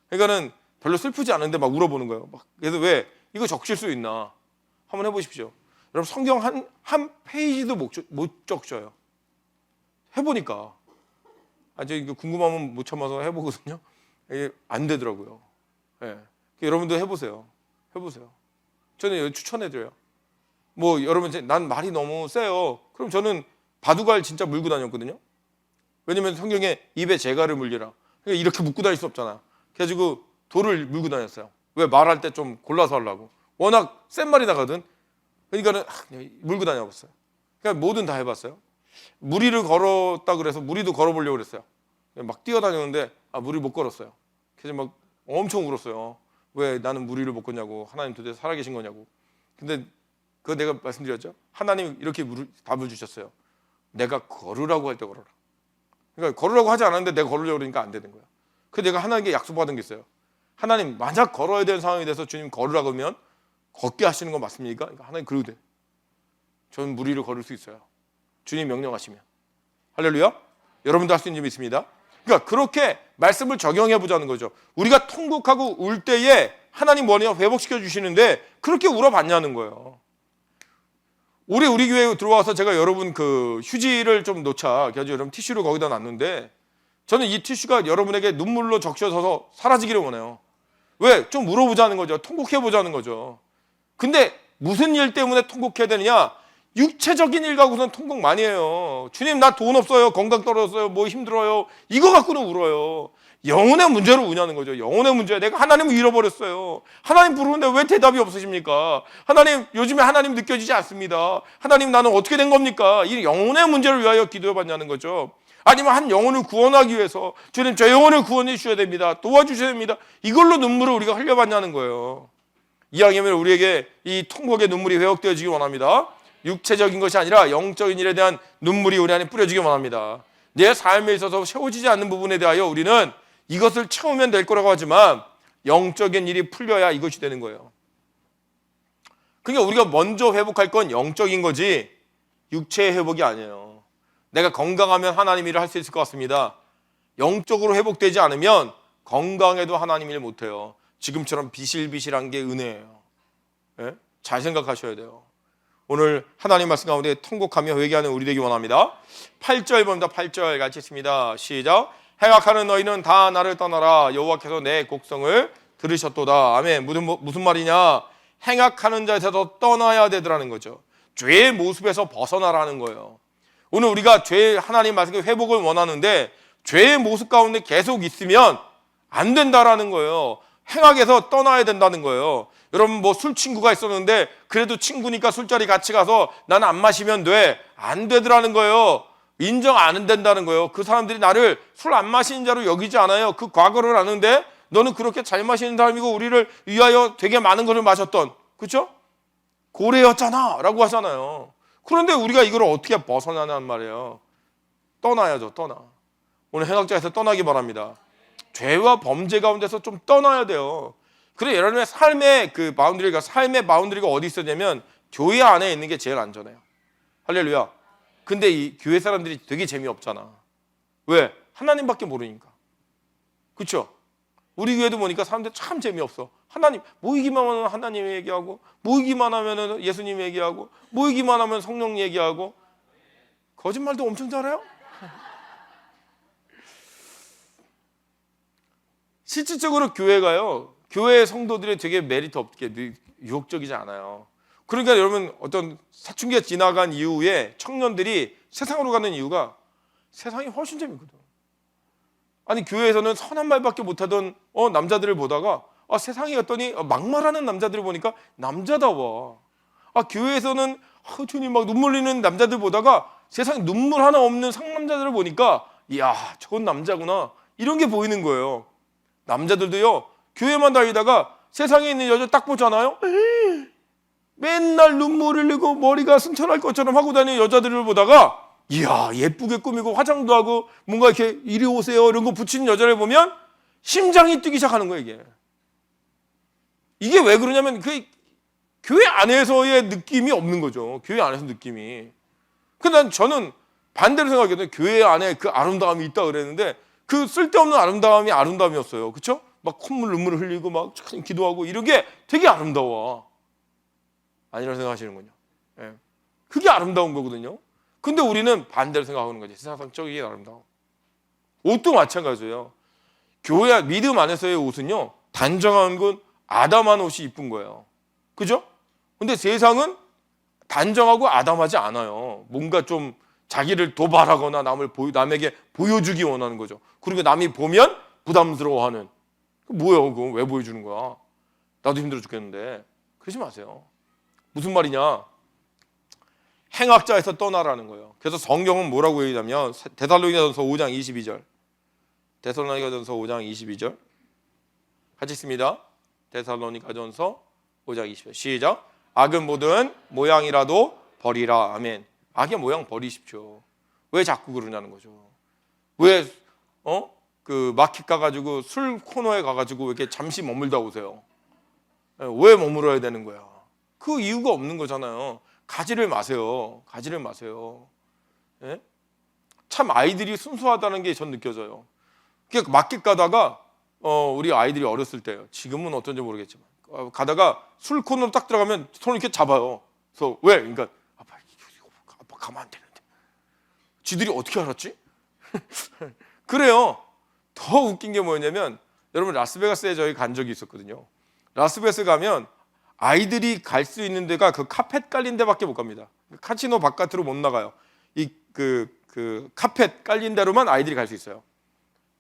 그러니까는 별로 슬프지 않은데 막 울어보는 거예요. 그래서 왜 이거 적실 수 있나? 한번 해보십시오. 여러분 성경 한 페이지도 못 적셔요. 해보니까 아주 궁금하면 못 참아서 해보거든요. 이게 안 되더라고요. 예. 여러분도 해보세요. 저는 추천해드려요. 뭐 여러분 난 말이 너무 세요. 그럼 저는 바둑알 진짜 물고 다녔거든요. 왜냐면 성경에 입에 재갈을 물리라. 그러니까 이렇게 묶고 다닐 수 없잖아. 그래가지고 돌을 물고 다녔어요. 왜? 말할 때 좀 골라서 하려고. 워낙 센 말이 나거든. 그러니까는 물고 다녀봤어요. 그러니까 뭐든 다 해봤어요. 무리를 걸었다 그래서 무리도 걸어보려고 그랬어요. 막 뛰어다녔는데 무리 못 걸었어요. 그래서 막 엄청 울었어요. 왜 나는 무리를 못 걷냐고. 하나님 도대체 살아계신 거냐고. 근데 그거 내가 말씀드렸죠. 하나님 이렇게 답을 주셨어요. 내가 걸으라고 할 때 걸어라. 그러니까 걸으라고 하지 않았는데 내가 걸으려고 그러니까 안 되는 거야. 그래서 내가 하나님께 약속받은 게 있어요. 하나님 만약 걸어야 되는 상황이 돼서 주님 걸으라고 하면 걷게 하시는 거 맞습니까? 그러니까 하나님 그러고 돼. 저는 무리를 걸을 수 있어요. 주님 명령하시면. 할렐루야. 여러분도 할 수 있는 점이 있습니다. 그러니까 그렇게 말씀을 적용해 보자는 거죠. 우리가 통곡하고 울 때에 하나님 뭐냐 회복시켜 주시는데 그렇게 울어봤냐는 거예요. 올해 우리 교회에 들어와서 제가 여러분 그 휴지를 좀 놓자. 그래서 여러분 티슈를 거기다 놨는데 저는 이 티슈가 여러분에게 눈물로 적셔져서 사라지기를 원해요. 왜? 좀 울어보자는 거죠. 통곡해보자는 거죠. 근데 무슨 일 때문에 통곡해야 되느냐? 육체적인 일 갖고서는 통곡 많이 해요. 주님 나 돈 없어요. 건강 떨어졌어요. 뭐 힘들어요. 이거 갖고는 울어요. 영혼의 문제로 우냐는 거죠. 영혼의 문제. 내가 하나님을 잃어버렸어요. 하나님 부르는데 왜 대답이 없으십니까? 하나님 요즘에 하나님 느껴지지 않습니다. 하나님 나는 어떻게 된 겁니까? 이 영혼의 문제를 위하여 기도해봤냐는 거죠. 아니면 한 영혼을 구원하기 위해서 주님 저 영혼을 구원해 주셔야 됩니다. 도와주셔야 됩니다. 이걸로 눈물을 우리가 흘려봤냐는 거예요. 이왕이면 우리에게 이 통곡의 눈물이 회복되어지기 원합니다. 육체적인 것이 아니라 영적인 일에 대한 눈물이 우리 안에 뿌려지기 원합니다. 내 삶에 있어서 채워지지 않는 부분에 대하여 우리는 이것을 채우면 될 거라고 하지만 영적인 일이 풀려야 이것이 되는 거예요. 그러니까 우리가 먼저 회복할 건 영적인 거지 육체의 회복이 아니에요. 내가 건강하면 하나님 일을 할 수 있을 것 같습니다. 영적으로 회복되지 않으면 건강해도 하나님 일 못해요. 지금처럼 비실비실한 게 은혜예요. 예? 잘 생각하셔야 돼요. 오늘 하나님 말씀 가운데 통곡하며 회개하는 우리 되기 원합니다. 8절 봅니다. 8절 같이 읽습니다. 시작. 행악하는 너희는 다 나를 떠나라. 여호와께서 내 곡성을 들으셨도다. 아멘. 무슨 말이냐? 행악하는 자에서 떠나야 되더라는 거죠. 죄의 모습에서 벗어나라는 거예요. 오늘 우리가 죄 하나님 말씀의 회복을 원하는데 죄의 모습 가운데 계속 있으면 안 된다라는 거예요. 행악에서 떠나야 된다는 거예요. 여러분 뭐 술 친구가 있었는데 그래도 친구니까 술자리 같이 가서 나는 안 마시면 돼. 안 되더라는 거예요. 인정 안 된다는 거예요. 그 사람들이 나를 술 안 마시는 자로 여기지 않아요. 그 과거를 아는데 너는 그렇게 잘 마시는 사람이고 우리를 위하여 되게 많은 것을 마셨던, 그렇죠? 고래였잖아 라고 하잖아요. 그런데 우리가 이걸 어떻게 벗어나냐는 말이에요. 떠나야죠. 떠나. 오늘 행악자에서 떠나기 바랍니다. 죄와 범죄 가운데서 좀 떠나야 돼요. 그래 여러분의 삶의 그 바운드리가 어디 있었냐면 교회 안에 있는 게 제일 안전해요. 할렐루야. 근데 이 교회 사람들이 되게 재미없잖아. 왜? 하나님밖에 모르니까. 그렇죠? 우리 교회도 보니까 사람들 참 재미없어. 하나님 모이기만 하면 하나님 얘기하고, 모이기만 하면 예수님 얘기하고, 모이기만 하면 성령 얘기하고. 거짓말도 엄청 잘해요. 실질적으로 교회가요, 교회 성도들이 되게 메리트 없게 유혹적이지 않아요. 그러니까 여러분 어떤 사춘기가 지나간 이후에 청년들이 세상으로 가는 이유가 세상이 훨씬 재밌거든. 아니 교회에서는 선한 말밖에 못하던 남자들을 보다가 세상에 갔더니 막말하는 남자들을 보니까 남자다워. 교회에서는 주님 막 눈물 흘리는 남자들 보다가 세상에 눈물 하나 없는 상남자들을 보니까 이야 저건 남자구나 이런 게 보이는 거예요. 남자들도요 교회만 다니다가 세상에 있는 여자 딱 보잖아요. 맨날 눈물 흘리고 머리가 승천할 것처럼 하고 다니는 여자들을 보다가 이야 예쁘게 꾸미고 화장도 하고 뭔가 이렇게 이리 오세요 이런 거 붙이는 여자를 보면 심장이 뛰기 시작하는 거예요. 이게 왜 그러냐면 그 교회 안에서의 느낌이 없는 거죠. 교회 안에서 느낌이. 근데 저는 반대로 생각해도 교회 안에 그 아름다움이 있다 그랬는데 그 쓸데없는 아름다움이 아름다움이었어요. 그렇죠? 막 콧물 눈물을 흘리고 막 기도하고 이런 게 되게 아름다워. 아니라고 생각하시는군요. 예. 그게 아름다운 거거든요. 근데 우리는 반대로 생각하는 거지. 세상적인 아름다움. 옷도 마찬가지예요. 교회 믿음 안에서의 옷은요 단정한 건 아담한 옷이 이쁜 거예요. 그죠? 근데 세상은 단정하고 아담하지 않아요. 뭔가 좀 자기를 도발하거나 남에게 보여주기 원하는 거죠. 그리고 남이 보면 부담스러워하는. 뭐예요? 그거 왜 보여주는 거야? 나도 힘들어 죽겠는데. 그러지 마세요. 무슨 말이냐? 행악자에서 떠나라는 거예요. 그래서 성경은 뭐라고 얘기하냐면 데살로니가전서 5장 22절. 데살로니가전서 5장 22절. 같이 있습니다. 데살로니가전서 5장 22절. 시작. 악은 모든 모양이라도 버리라. 아멘. 악의 모양 버리십시오. 왜 자꾸 그러냐는 거죠. 왜 그 마켓 가가지고 술 코너에 가가지고 이렇게 잠시 머물다 오세요. 왜 머물어야 되는 거야? 그 이유가 없는 거잖아요. 가지를 마세요. 가지를 마세요. 예? 참 아이들이 순수하다는 게 전 느껴져요. 그러니까 마켓 가다가 우리 아이들이 어렸을 때요. 지금은 어떤지 모르겠지만 가다가 술 코너로 딱 들어가면 손을 이렇게 잡아요. 그래서 왜? 그러니까 아빠 가면 안 되는데. 지들이 어떻게 알았지? 그래요. 더 웃긴 게 뭐냐면 여러분 라스베가스에 저희 간 적이 있었거든요. 라스베가스 가면 아이들이 갈 수 있는 데가 그 카펫 깔린 데밖에 못 갑니다. 카지노 바깥으로 못 나가요. 이 그 카펫 깔린 데로만 아이들이 갈 수 있어요.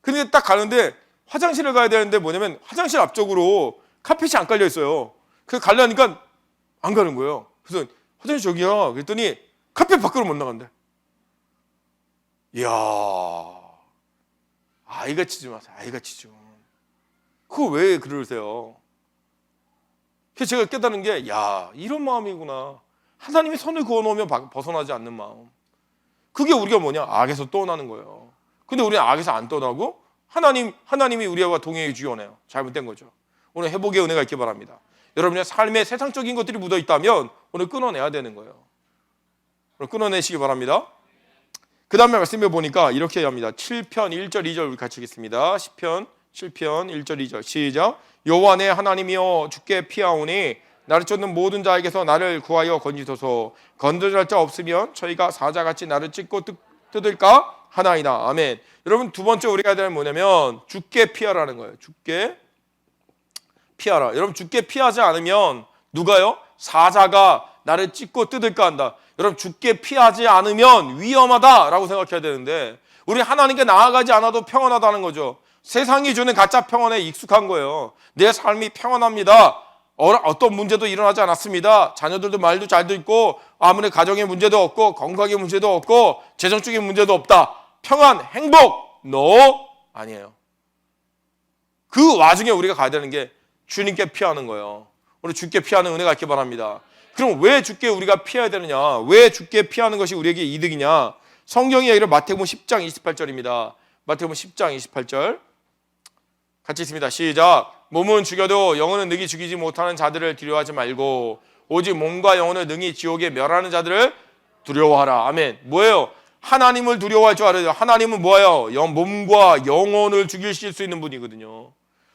근데 딱 가는데 화장실을 가야 되는데 뭐냐면 화장실 앞쪽으로 카펫이 안 깔려 있어요. 그래서 가려니까 안 가는 거예요. 그래서 화장실 저기야. 그랬더니 카펫 밖으로 못 나간대. 이야, 아이같이 좀 하세요. 아이같이 좀. 그거 왜 그러세요? 그래서 제가 깨달은 게, 야, 이런 마음이구나. 하나님이 선을 그어놓으면 벗어나지 않는 마음. 그게 우리가 뭐냐? 악에서 떠나는 거예요. 근데 우리는 악에서 안 떠나고 하나님이 우리와 동행해 주시네요. 잘못된 거죠. 오늘 회복의 은혜가 있기 바랍니다. 여러분의 삶에 세상적인 것들이 묻어 있다면 오늘 끊어내야 되는 거예요. 오늘 끊어내시기 바랍니다. 그 다음에 말씀해 보니까 이렇게 합니다. 7편 1절 2절 우리 같이 읽겠습니다. 10편 7편 1절 2절 시작. 여호와 내 하나님이여 주께 피하오니 나를 쫓는 모든 자에게서 나를 구하여 건지소서. 건져낼 자 없으면 저희가 사자같이 나를 찢고 뜯을까 하나이다. 아멘. 여러분, 두 번째 우리가 해야 되는 뭐냐면 주께 피하라는 거예요. 주께 피하라. 여러분, 주께 피하지 않으면 누가요? 사자가 나를 찢고 뜯을까 한다. 여러분, 주께 피하지 않으면 위험하다라고 생각해야 되는데 우리 하나님께 나아가지 않아도 평안하다는 거죠. 세상이 주는 가짜 평안에 익숙한 거예요. 내 삶이 평안합니다. 어떤 문제도 일어나지 않았습니다. 자녀들도 말도 잘 듣고 아무리 가정의 문제도 없고 건강의 문제도 없고 재정적인 문제도 없다. 평안, 행복, no, 아니에요. 그 와중에 우리가 가야 되는 게 주님께 피하는 거예요. 우리 주께 피하는 은혜가 있기 바랍니다. 그럼 왜 주께 우리가 피해야 되느냐? 왜 주께 피하는 것이 우리에게 이득이냐? 성경의 얘기를 마태복음 10장 28절입니다. 마태복음 10장 28절 같이 있습니다. 시작. 몸은 죽여도 영혼은 능히 죽이지 못하는 자들을 두려워하지 말고 오직 몸과 영혼을 능히 지옥에 멸하는 자들을 두려워하라. 아멘. 뭐예요? 하나님을 두려워할 줄 알아요. 하나님은 뭐예요? 몸과 영혼을 죽이실 수 있는 분이거든요.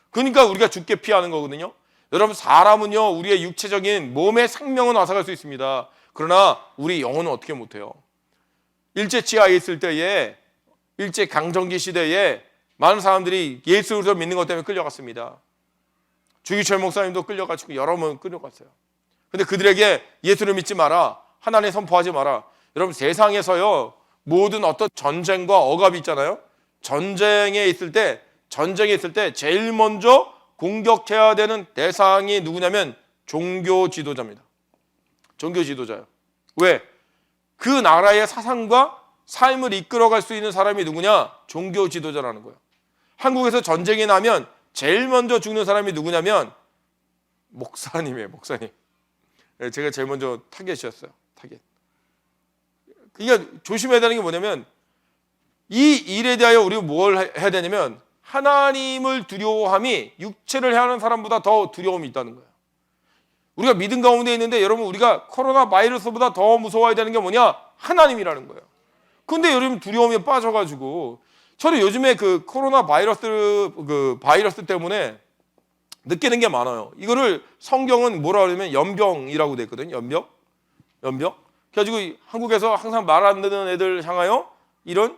그러니까 우리가 주께 피하는 거거든요. 여러분, 사람은요 우리의 육체적인 몸의 생명은 앗아갈 수 있습니다. 그러나 우리 영혼은 어떻게 못해요? 일제치하에 있을 때에 일제강점기 시대에 많은 사람들이 예수를 믿는 것 때문에 끌려갔습니다. 주기철 목사님도 끌려가지고 여러 번 끌려갔어요. 근데 그들에게 예수를 믿지 마라, 하나님 선포하지 마라. 여러분, 세상에서요 모든 어떤 전쟁과 억압이 있잖아요. 전쟁에 있을 때 제일 먼저 공격해야 되는 대상이 누구냐면 종교 지도자입니다. 종교 지도자예요. 왜? 그 나라의 사상과 삶을 이끌어갈 수 있는 사람이 누구냐? 종교 지도자라는 거예요. 한국에서 전쟁이 나면 제일 먼저 죽는 사람이 누구냐면 목사님이에요. 목사님. 제가 제일 먼저 타겟이었어요. 타겟. 그러니까 조심해야 되는 게 뭐냐면 이 일에 대하여 우리가 뭘 해야 되냐면 하나님을 두려워함이 육체를 해하는 사람보다 더 두려움이 있다는 거예요. 우리가 믿음 가운데 있는데 여러분, 우리가 코로나 바이러스보다 더 무서워야 되는 게 뭐냐? 하나님이라는 거예요. 근데 여러분, 두려움에 빠져가지고 저는 요즘에 그 코로나 바이러스 때문에 느끼는 게 많아요. 이거를 성경은 뭐라 그러면 연병이라고 돼 있거든요. 연병. 그래가지고 한국에서 항상 말 안 듣는 애들 향하여 이런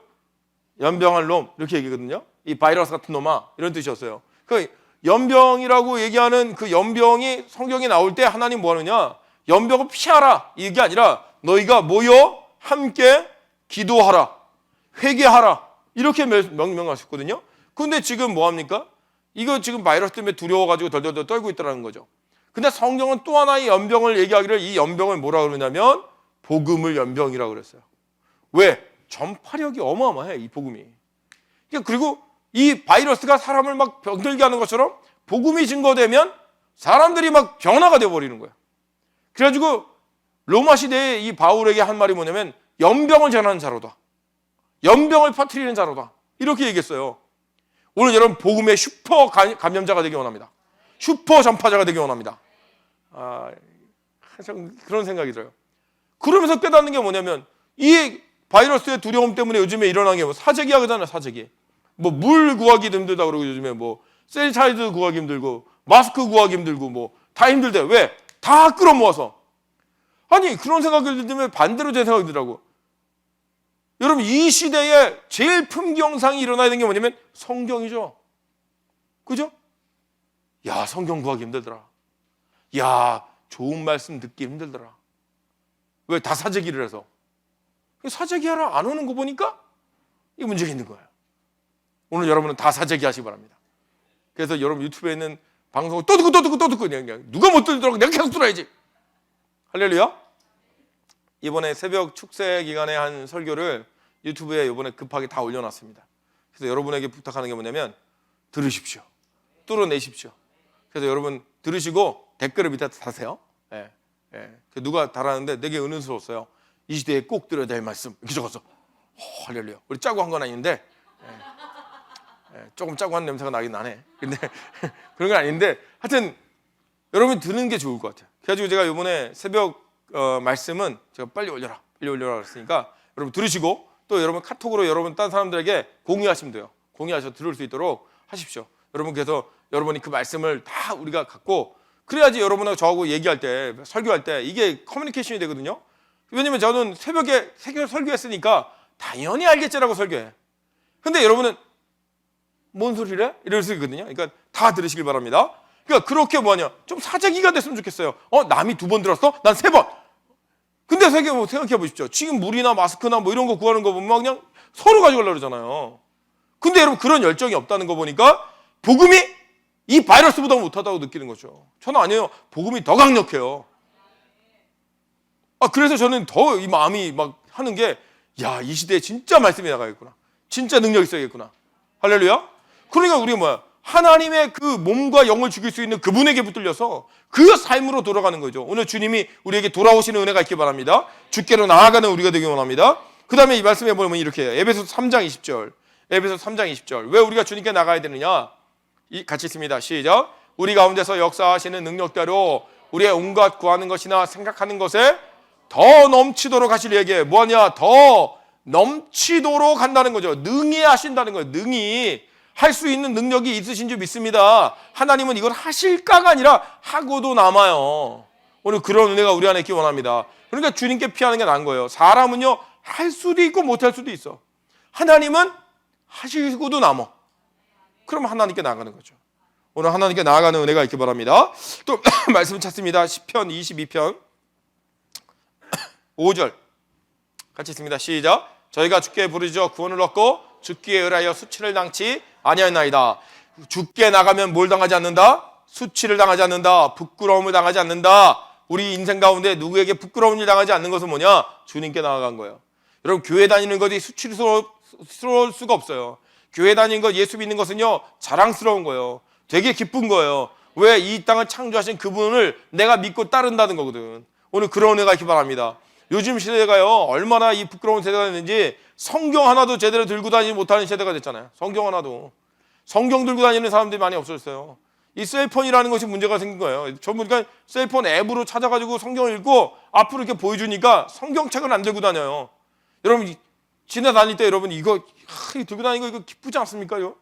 연병할 놈 이렇게 얘기거든요. 이 바이러스 같은 놈아, 이런 뜻이었어요. 그 연병이라고 얘기하는 그 연병이 성경에 나올 때 하나님 뭐 하느냐? 연병을 피하라 이게 아니라 너희가 모여 함께 기도하라, 회개하라 이렇게 명령하셨거든요. 근데 지금 뭐 합니까? 이거 지금 바이러스 때문에 두려워가지고 덜덜덜 떨고 있다는 거죠. 근데 성경은 또 하나의 연병을 얘기하기를 이 연병을 뭐라 그러냐면 복음을 연병이라고 그랬어요. 왜? 전파력이 어마어마해, 이 복음이. 그리고 이 바이러스가 사람을 막 병들게 하는 것처럼 복음이 증거되면 사람들이 막 변화가 되어버리는 거야. 그래가지고 로마 시대에 이 바울에게 한 말이 뭐냐면 연병을 전하는 자로다, 연병을 퍼뜨리는 자로다, 이렇게 얘기했어요. 오늘 여러분, 복음의 슈퍼 감염자가 되기 원합니다. 슈퍼 전파자가 되기 원합니다. 그런 생각이 들어요. 그러면서 깨닫는 게 뭐냐면 이 바이러스의 두려움 때문에 요즘에 일어나는 게 뭐 사재기야 그러잖아요. 사재기. 뭐 물 구하기 힘들다 그러고 요즘에 뭐 셀타이드 구하기 힘들고 마스크 구하기 힘들고 뭐 다 힘들대. 왜? 다 끌어모아서. 아니, 그런 생각이 들면 반대로 제 생각이 들더라고. 여러분, 이 시대에 제일 품경상이 일어나야 되는 게 뭐냐면 성경이죠. 그죠? 야, 성경 구하기 힘들더라. 야, 좋은 말씀 듣기 힘들더라. 왜? 다 사재기를 해서. 사재기 하러 안 오는 거 보니까 이 문제가 있는 거예요. 오늘 여러분은 다 사재기 하시기 바랍니다. 그래서 여러분 유튜브에 있는 방송을 또 듣고 그냥 누가 못 들더라고 내가 계속 들어야지. 할렐루야. 이번에 새벽 축세 기간에 한 설교를 유튜브에 이번에 급하게 다 올려놨습니다. 그래서 여러분에게 부탁하는 게 뭐냐면 들으십시오. 뚫어내십시오. 그래서 여러분 들으시고 댓글을 밑에 다세요. 예, 예. 누가 달았는데 되게 은은스러웠어요. 이 시대에 꼭 들어야 될 말씀 이렇게 적었어. 할렐루야. 우리 짜고 한 건 아닌데 조금 짜고 한 냄새가 나긴 나네. 근데 그런 건 아닌데 하여튼 여러분 듣는 게 좋을 것 같아요. 그래가지고 제가 이번에 새벽 말씀은 제가 빨리 올려라 그랬으니까 여러분 들으시고 또 여러분 카톡으로 여러분 딴 사람들에게 공유하시면 돼요. 공유하셔서 들을 수 있도록 하십시오. 여러분 그래서 여러분이 그 말씀을 다 우리가 갖고 그래야지 여러분하고 저하고 얘기할 때 설교할 때 이게 커뮤니케이션이 되거든요. 왜냐면 저는 새벽에 설교했으니까 당연히 알겠지라고 설교해. 근데 여러분은 뭔 소리래? 이럴 수 있거든요. 그러니까 다 들으시길 바랍니다. 그러니까 그렇게 뭐하냐 좀 사재기가 됐으면 좋겠어요. 남이 2번 들었어? 난 3번. 근데 생각해 보십시오. 지금 물이나 마스크나 뭐 이런 거 구하는 거 보면 그냥 서로 가져가려고 그러잖아요. 근데 여러분 그런 열정이 없다는 거 보니까 복음이 이 바이러스보다 못하다고 느끼는 거죠. 저는 아니에요. 복음이 더 강력해요. 그래서 저는 더 이 마음이 막 하는 게 야, 이 시대에 진짜 말씀이 나가겠구나. 진짜 능력이 있어야겠구나. 할렐루야. 그러니까 우리가 뭐야? 하나님의 그 몸과 영을 죽일 수 있는 그분에게 붙들려서 그 삶으로 돌아가는 거죠. 오늘 주님이 우리에게 돌아오시는 은혜가 있기 바랍니다. 주께로 나아가는 우리가 되기 원합니다. 그 다음에 이 말씀에 보면 이렇게 해요. 에베소서 3장 20절. 에베소서 3장 20절. 왜 우리가 주님께 나가야 되느냐? 같이 있습니다. 시작. 우리 가운데서 역사하시는 능력대로 우리의 온갖 구하는 것이나 생각하는 것에 더 넘치도록 하실 얘기에 뭐하냐? 더 넘치도록 한다는 거죠. 능히 하신다는 거예요. 능히 할 수 있는 능력이 있으신 줄 믿습니다. 하나님은 이걸 하실까가 아니라 하고도 남아요. 오늘 그런 은혜가 우리 안에 있기 원합니다. 그러니까 주님께 피하는 게 나은 거예요. 사람은요 할 수도 있고 못할 수도 있어. 하나님은 하시고도 남어. 그럼 하나님께 나아가는 거죠. 오늘 하나님께 나아가는 은혜가 있기 바랍니다. 또 말씀 찾습니다. 시편 22편 5절 같이 있습니다. 시작. 저희가 주께 부르짖어 구원을 얻고 죽기에 의하여 수치를 당치 아니하나이다. 죽게 나가면 뭘 당하지 않는다? 수치를 당하지 않는다. 부끄러움을 당하지 않는다. 우리 인생 가운데 누구에게 부끄러운 일 당하지 않는 것은 뭐냐? 주님께 나아간 거예요. 여러분 교회 다니는 것이 수치스러울 수가 없어요. 교회 다니는 것, 예수 믿는 것은요 자랑스러운 거예요. 되게 기쁜 거예요. 왜? 이 땅을 창조하신 그분을 내가 믿고 따른다는 거거든. 오늘 그런 은혜가 있기 바랍니다. 요즘 시대가요 얼마나 이 부끄러운 세대가 됐는지 성경 하나도 제대로 들고 다니지 못하는 세대가 됐잖아요. 성경 하나도. 성경 들고 다니는 사람들이 많이 없어졌어요. 이 셀폰이라는 것이 문제가 생긴 거예요. 전부 그러니까 셀폰 앱으로 찾아가지고 성경을 읽고 앞으로 이렇게 보여주니까 성경책을 안 들고 다녀요. 여러분 지나다닐 때 여러분 이거 들고 다니는 거 이거 기쁘지 않습니까? 이거?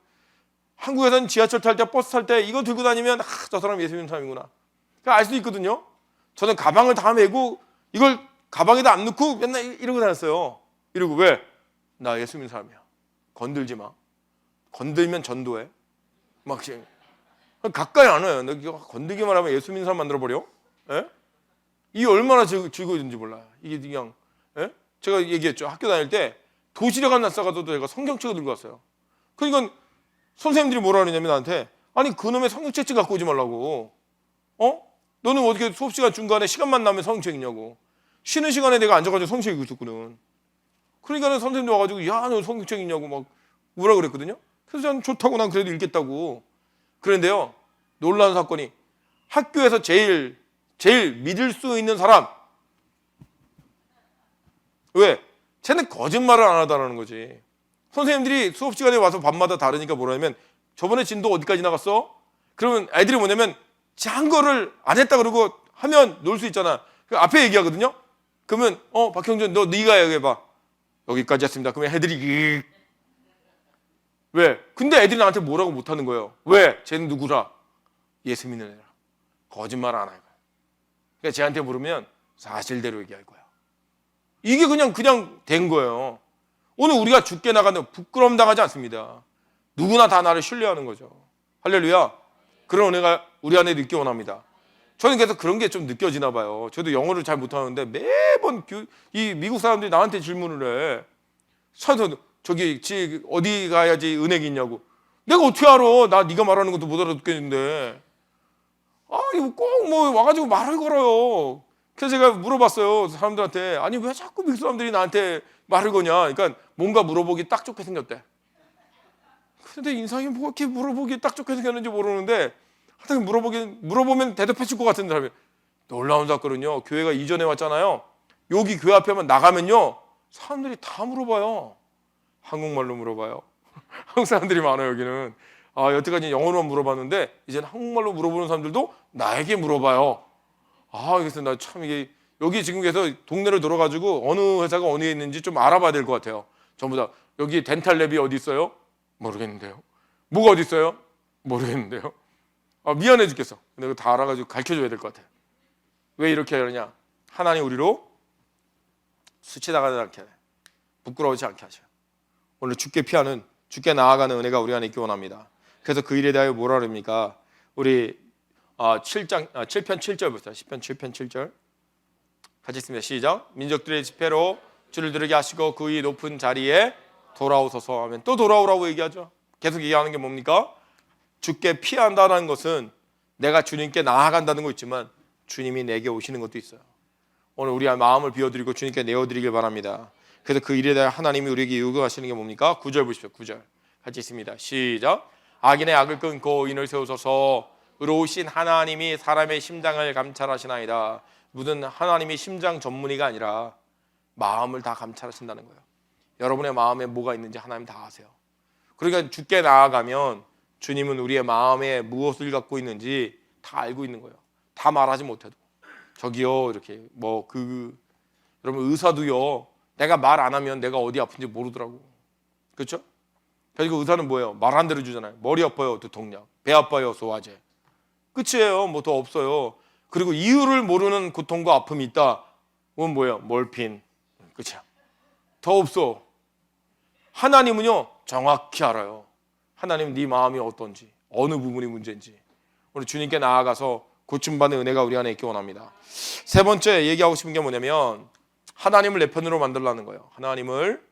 한국에서는 지하철 탈 때 버스 탈 때 이거 들고 다니면 저 사람 예수 믿는 사람이구나. 그러니까 알 수 있거든요. 저는 가방을 다 메고 이걸 가방에다 안 넣고 맨날 이러고 다녔어요. 이러고 왜? 나 예수 믿는 사람이야. 건들지 마. 건들면 전도해. 막 가까이 안 와요. 너 건들기만 하면 예수 믿는 사람 만들어버려? 예? 이게 얼마나 즐거운지 몰라요. 이게 그냥 예? 제가 얘기했죠. 학교 다닐 때 도시락 하나 싸가도 제가 성경책을 들고 왔어요. 그러니까 선생님들이 뭐라 그러냐면 나한테 아니 그놈의 성경책 갖고 오지 말라고. 너는 어떻게 수업시간 중간에 시간만 나면 성경책 읽냐고. 쉬는 시간에 내가 앉아가지고 성경책 읽고 있었거든. 그러니까 선생님도 와가지고 야 너 성경책 읽냐고 막 뭐라 그랬거든요. 그래서 저는 좋다고 난 그래도 읽겠다고. 그런데요 놀라운 사건이 학교에서 제일 믿을 수 있는 사람 왜? 쟤는 거짓말을 안 하다라는 거지. 선생님들이 수업 시간에 와서 밤마다 다르니까 뭐라냐면 저번에 진도 어디까지 나갔어? 그러면 애들이 뭐냐면 한 거를 안 했다 그러고 하면 놀 수 있잖아. 그 앞에 얘기하거든요. 그러면 박형준 너 네가 얘기해봐. 여기까지 했습니다. 그러면 애들이 왜? 근데 애들이 나한테 뭐라고 못하는 거예요. 왜? 쟤는 누구라? 예수 믿는 애라. 거짓말 안 할 거야. 그러니까 쟤한테 물으면 사실대로 얘기할 거야. 이게 그냥 된 거예요. 오늘 우리가 죽게 나가는 부끄러움 당하지 않습니다. 누구나 다 나를 신뢰하는 거죠. 할렐루야. 그런 은혜가 우리 안에 있기 원합니다. 저는 그래서 그런 게 좀 느껴지나 봐요. 저도 영어를 잘 못하는데 매번 이 미국 사람들이 나한테 질문을 해. 저기 어디 가야지 은혜가 있냐고. 내가 어떻게 알아? 나 네가 말하는 것도 못 알아듣겠는데. 이거 꼭 뭐 와가지고 말을 걸어요. 그래서 제가 물어봤어요. 사람들한테. 아니 왜 자꾸 미국 사람들이 나한테 말을 거냐. 그러니까 뭔가 물어보기 딱 좋게 생겼대. 근데 인상이 뭐 이렇게 물어보기 딱 좋게 생겼는지 모르는데 하여튼 물어보면 대답해 줄 것 같은 사람이 놀라운 사건은요. 교회가 이전에 왔잖아요. 여기 교회 앞에만 나가면요. 사람들이 다 물어봐요. 한국말로 물어봐요. 한국 사람들이 많아요, 여기는. 여태까지 영어로만 물어봤는데 이제는 한국말로 물어보는 사람들도 나에게 물어봐요. 그래서 나 참 이게 여기 지금 계서 동네를 돌아가지고 어느 회사가 어디에 있는지 좀 알아봐야 될 것 같아요. 전부 다 여기 덴탈랩이 어디 있어요? 모르겠는데요. 뭐가 어디 있어요? 모르겠는데요. 미안해 죽겠어. 근데 이거 다 알아가지고 가르쳐줘야 될 것 같아요. 왜 이렇게 하느냐? 하나님 우리로 수치당하지 않게, 부끄러워하지 않게 하셔요. 오늘 주께 피하는, 주께 나아가는 은혜가 우리 안에 있기 원합니다. 그래서 그 일에 대하여 뭐라 그럽니까? 우리 7편 7절 보세요. 10편 7편 7절 같이 있습니다. 시작. 민족들의 집회로 줄을 들게 하시고 그의 높은 자리에 돌아오소서 하면 또 돌아오라고 얘기하죠. 계속 얘기하는 게 뭡니까? 주께 피한다는 것은 내가 주님께 나아간다는 거 있지만 주님이 내게 오시는 것도 있어요. 오늘 우리 마음을 비워드리고 주님께 내어드리길 바랍니다. 그래서 그 일에 대해 하나님이 우리에게 요구하시는 게 뭡니까? 9절 보십시오. 9절 같이 있습니다. 시작. 악인의 악을 끊고 인을 세우소서. 의로우신 하나님이 사람의 심장을 감찰하시나이다. 무슨 하나님이 심장 전문의가 아니라 마음을 다 감찰하신다는 거예요. 여러분의 마음에 뭐가 있는지 하나님 다 아세요. 그러니까 주께 나아가면 주님은 우리의 마음에 무엇을 갖고 있는지 다 알고 있는 거예요. 다 말하지 못해도 저기요 이렇게 여러분 의사도요 내가 말 안 하면 내가 어디 아픈지 모르더라고. 그렇죠? 그리고 의사는 뭐예요? 말 안 들어주잖아요. 머리 아파요, 두통약. 배 아파요, 소화제. 끝이에요. 뭐 더 없어요. 그리고 이유를 모르는 고통과 아픔이 있다. 그건 뭐예요? 몰핀. 끝이야. 더 없어. 하나님은요 정확히 알아요. 하나님은 네 마음이 어떤지, 어느 부분이 문제인지. 우리 주님께 나아가서 고침받는 은혜가 우리 안에 있기 원합니다. 세 번째 얘기하고 싶은 게 뭐냐면 하나님을 내 편으로 만들라는 거예요. 하나님을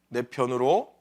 내 편으로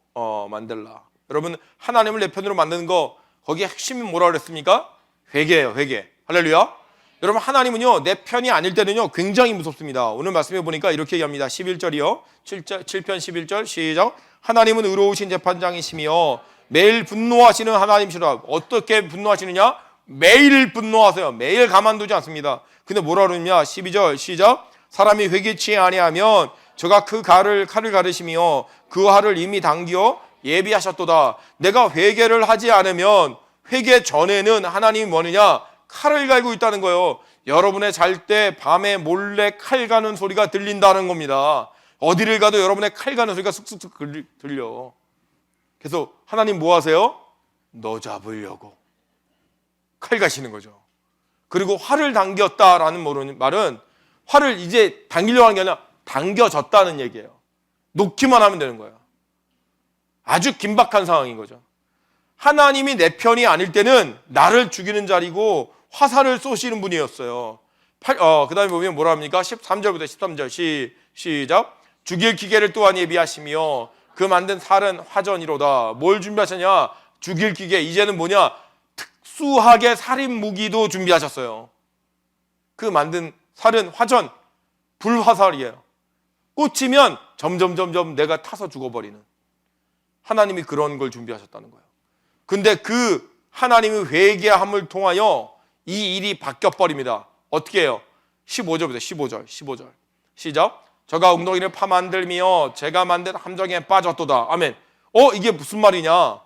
만들라. 여러분 하나님을 내 편으로 만드는 거 거기에 핵심이 뭐라 그랬습니까? 회개예요. 회개. 할렐루야. 여러분 하나님은요 내 편이 아닐 때는요 굉장히 무섭습니다. 오늘 말씀해 보니까 이렇게 얘기합니다. 11절이요 7편 11절 시작. 하나님은 의로우신 재판장이시며 매일 분노하시는 하나님이시라. 어떻게 분노하시느냐? 매일 분노하세요. 매일 가만두지 않습니다. 근데 뭐라 그러냐? 12절 시작. 사람이 회개치 아니하면 저가 그 칼을 가르시며 그 활을 이미 당겨 예비하셨도다. 내가 회개를 하지 않으면 회개 전에는 하나님이 뭐느냐? 칼을 갈고 있다는 거예요. 여러분의 잘 때 밤에 몰래 칼 가는 소리가 들린다는 겁니다. 어디를 가도 여러분의 칼 가는 소리가 쑥쑥 들려. 그래서 하나님 뭐 하세요? 너 잡으려고 칼 가시는 거죠. 그리고 활을 당겼다라는 말은 활을 이제 당기려고 하는 게 아니라 당겨졌다는 얘기예요. 놓기만 하면 되는 거예요. 아주 긴박한 상황인 거죠. 하나님이 내 편이 아닐 때는 나를 죽이는 자리고 화살을 쏘시는 분이었어요. 그 다음에 보면 뭐라 합니까? 13절부터 13절 시작. 죽일 기계를 또한 예비하시며 그 만든 살은 화전이로다. 뭘 준비하셨냐? 죽일 기계. 이제는 뭐냐? 특수하게 살인 무기도 준비하셨어요. 그 만든 살은 화전, 불화살이에요. 꽂히면 점점 내가 타서 죽어버리는. 하나님이 그런 걸 준비하셨다는 거예요. 근데 그 하나님의 회개함을 통하여 이 일이 바뀌어버립니다. 어떻게 해요? 15절부터 15절 시작. 저가 웅덩이를 파만들며 제가 만든 함정에 빠졌도다. 아멘. 이게 무슨 말이냐?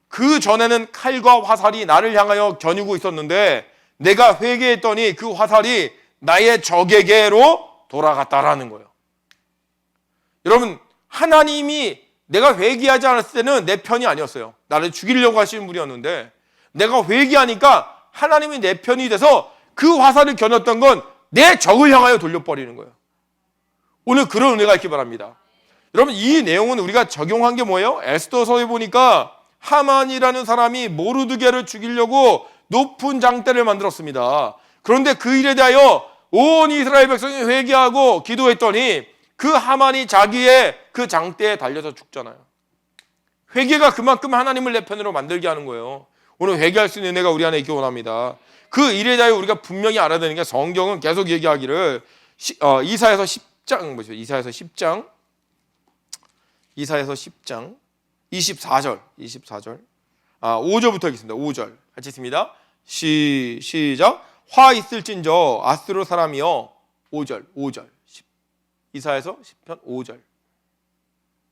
그 전에는 칼과 화살이 나를 향하여 겨누고 있었는데 내가 회개했더니 그 화살이 나의 적에게로 돌아갔다라는 거예요. 여러분 하나님이 내가 회개하지 않았을 때는 내 편이 아니었어요. 나를 죽이려고 하시는 분이었는데 내가 회개하니까 하나님이 내 편이 돼서 그 화살을 겨눴던 건 내 적을 향하여 돌려버리는 거예요. 오늘 그런 은혜가 있기 바랍니다. 여러분 이 내용은 우리가 적용한 게 뭐예요? 에스더서에 보니까 하만이라는 사람이 모르드게를 죽이려고 높은 장대를 만들었습니다. 그런데 그 일에 대하여 온 이스라엘 백성이 회개하고 기도했더니 그 하만이 자기의 그 장대에 달려서 죽잖아요. 회개가 그만큼 하나님을 내 편으로 만들게 하는 거예요. 오늘 회개할 수 있는 은혜가 우리 안에 있기 원합니다. 그 일에 대하여 우리가 분명히 알아야 되는 게 성경은 계속 얘기하기를 이사야서 10장 보시죠. 이사야서 10장 24절 5절부터 하겠습니다. 5절 같이 있습니다. 시작. 화 있을진저 아수르 사람이여. 5절. 이사야서 10편 5절.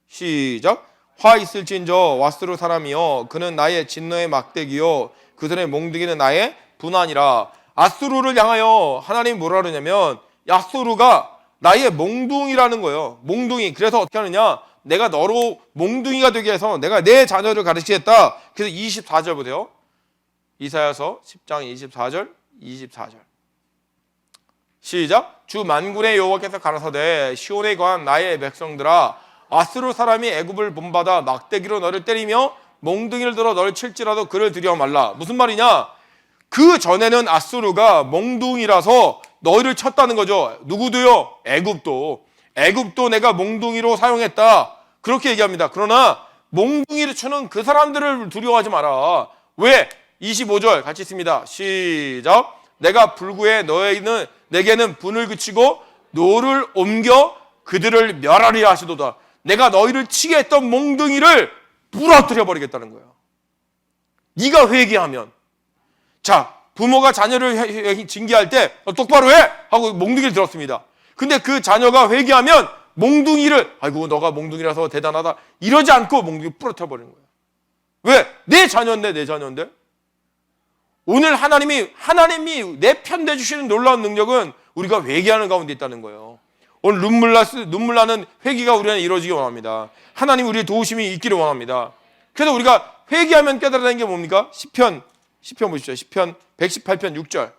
시작. 화 있을진저 아수르 사람이여. 그는 나의 진노의 막대기요 그 손의 몽둥이는 나의 분한이라. 아수르를 향하여 하나님이 뭐라 그러냐면 아수르가 나의 몽둥이라는 거예요. 몽둥이. 그래서 어떻게 하느냐, 내가 너로 몽둥이가 되게 해서 내가 내 자녀를 가르치겠다. 그래서 24절 보세요. 이사야서 10장 24절. 시작. 주 만군의 여호와께서 가라사대 시온에 거한 나의 백성들아, 아수르 사람이 애굽을 본받아 막대기로 너를 때리며 몽둥이를 들어 너를 칠지라도 그를 들여 말라. 무슨 말이냐, 그 전에는 아수르가 몽둥이라서 너희를 쳤다는 거죠. 누구도요? 애굽도 내가 몽둥이로 사용했다. 그렇게 얘기합니다. 그러나 몽둥이를 추는 그 사람들을 두려워하지 마라. 왜? 25절 같이 있습니다. 시작. 내가 불구에 너희는 내게는 분을 그치고 노를 옮겨 그들을 멸하리라 하시도다. 내가 너희를 치게 했던 몽둥이를 부러뜨려 버리겠다는 거예요. 네가 회개하면. 자, 부모가 자녀를 징계할 때 똑바로 해! 하고 몽둥이를 들었습니다. 근데 그 자녀가 회개하면 몽둥이를, 아이고 너가 몽둥이라서 대단하다, 이러지 않고 몽둥이 부러뜨려 버리는 거예요. 왜? 내 자녀인데. 오늘 하나님이 내 편 돼주시는 놀라운 능력은 우리가 회개하는 가운데 있다는 거예요. 오늘 눈물 나는 회개가 우리 안에 이루어지기 원합니다. 하나님 우리의 도우심이 있기를 원합니다. 그래서 우리가 회개하면 깨달아야 하는 게 뭡니까? 시편 보십시오. 시편 118편 6절.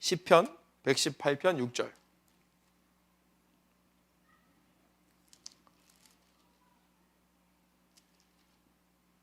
시편 118편 6절.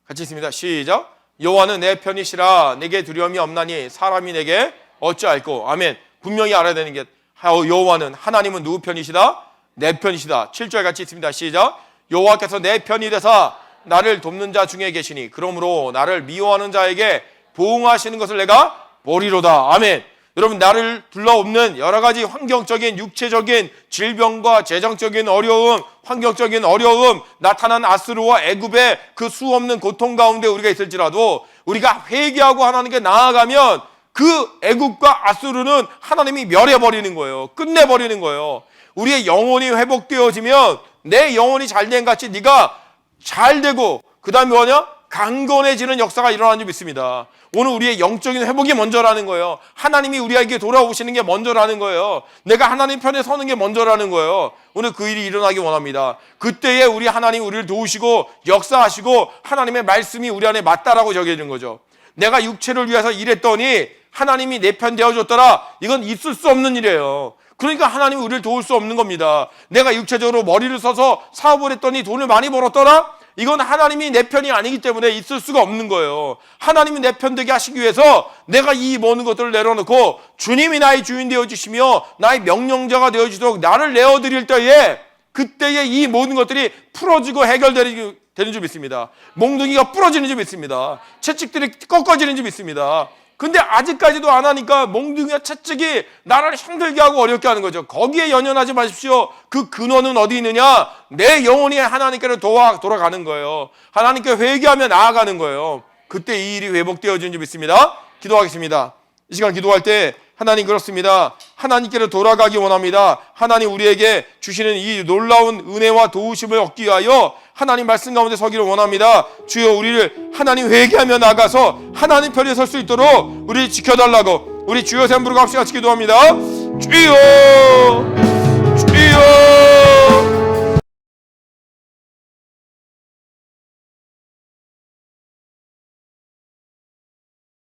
같이 있습니다. 시작. 여호와는 내 편이시라 내게 두려움이 없나니 사람이 내게 어찌할꼬. 아멘. 분명히 알아야 되는 게 여호와는, 하나님은 누구 편이시다? 내 편이시다. 7절 같이 있습니다. 시작. 여호와께서 내 편이 되사 나를 돕는 자 중에 계시니 그러므로 나를 미워하는 자에게 보응하시는 것을 내가 보리로다. 아멘. 여러분, 나를 둘러옵는 여러 가지 환경적인 육체적인 질병과 재정적인 어려움, 환경적인 어려움, 나타난 아수르와 애굽의 그 수없는 고통 가운데 우리가 있을지라도 우리가 회개하고 하나님께 나아가면 그 애굽과 아수르는 하나님이 멸해버리는 거예요. 끝내버리는 거예요. 우리의 영혼이 회복되어지면 내 영혼이 잘된 같이 네가 잘되고 그 다음에 뭐냐? 강건해지는 역사가 일어나는 줄 믿습니다. 오늘 우리의 영적인 회복이 먼저라는 거예요. 하나님이 우리에게 돌아오시는 게 먼저라는 거예요. 내가 하나님 편에 서는 게 먼저라는 거예요. 오늘 그 일이 일어나기 원합니다. 그때에 우리 하나님 우리를 도우시고 역사하시고 하나님의 말씀이 우리 안에 맞다라고 적혀지는 거죠. 내가 육체를 위해서 일했더니 하나님이 내 편 되어줬더라. 이건 있을 수 없는 일이에요. 그러니까 하나님이 우리를 도울 수 없는 겁니다. 내가 육체적으로 머리를 써서 사업을 했더니 돈을 많이 벌었더라. 이건 하나님이 내 편이 아니기 때문에 있을 수가 없는 거예요. 하나님이 내 편 되게 하시기 위해서 내가 이 모든 것들을 내려놓고 주님이 나의 주인 되어주시며 나의 명령자가 되어주도록 나를 내어드릴 때에, 그때에 이 모든 것들이 풀어지고 해결되는 줄 믿습니다. 몽둥이가 부러지는 줄 믿습니다. 채찍들이 꺾어지는 줄 믿습니다. 근데 아직까지도 안 하니까 몽둥이와 채찍이 나를 힘들게 하고 어렵게 하는 거죠. 거기에 연연하지 마십시오. 그 근원은 어디 있느냐? 내 영혼이 하나님께로 돌아가는 거예요. 하나님께 회개하며 나아가는 거예요. 그때 이 일이 회복되어지는 줄 믿습니다. 기도하겠습니다. 이 시간 기도할 때 하나님, 그렇습니다. 하나님께로 돌아가기 원합니다. 하나님 우리에게 주시는 이 놀라운 은혜와 도우심을 얻기 위하여 하나님 말씀 가운데 서기를 원합니다. 주여, 우리를 하나님 회개하며 나가서 하나님 편에 설 수 있도록 우리 지켜달라고 우리 주여 샘 부르고 합시다. 같이 기도합니다. 주여.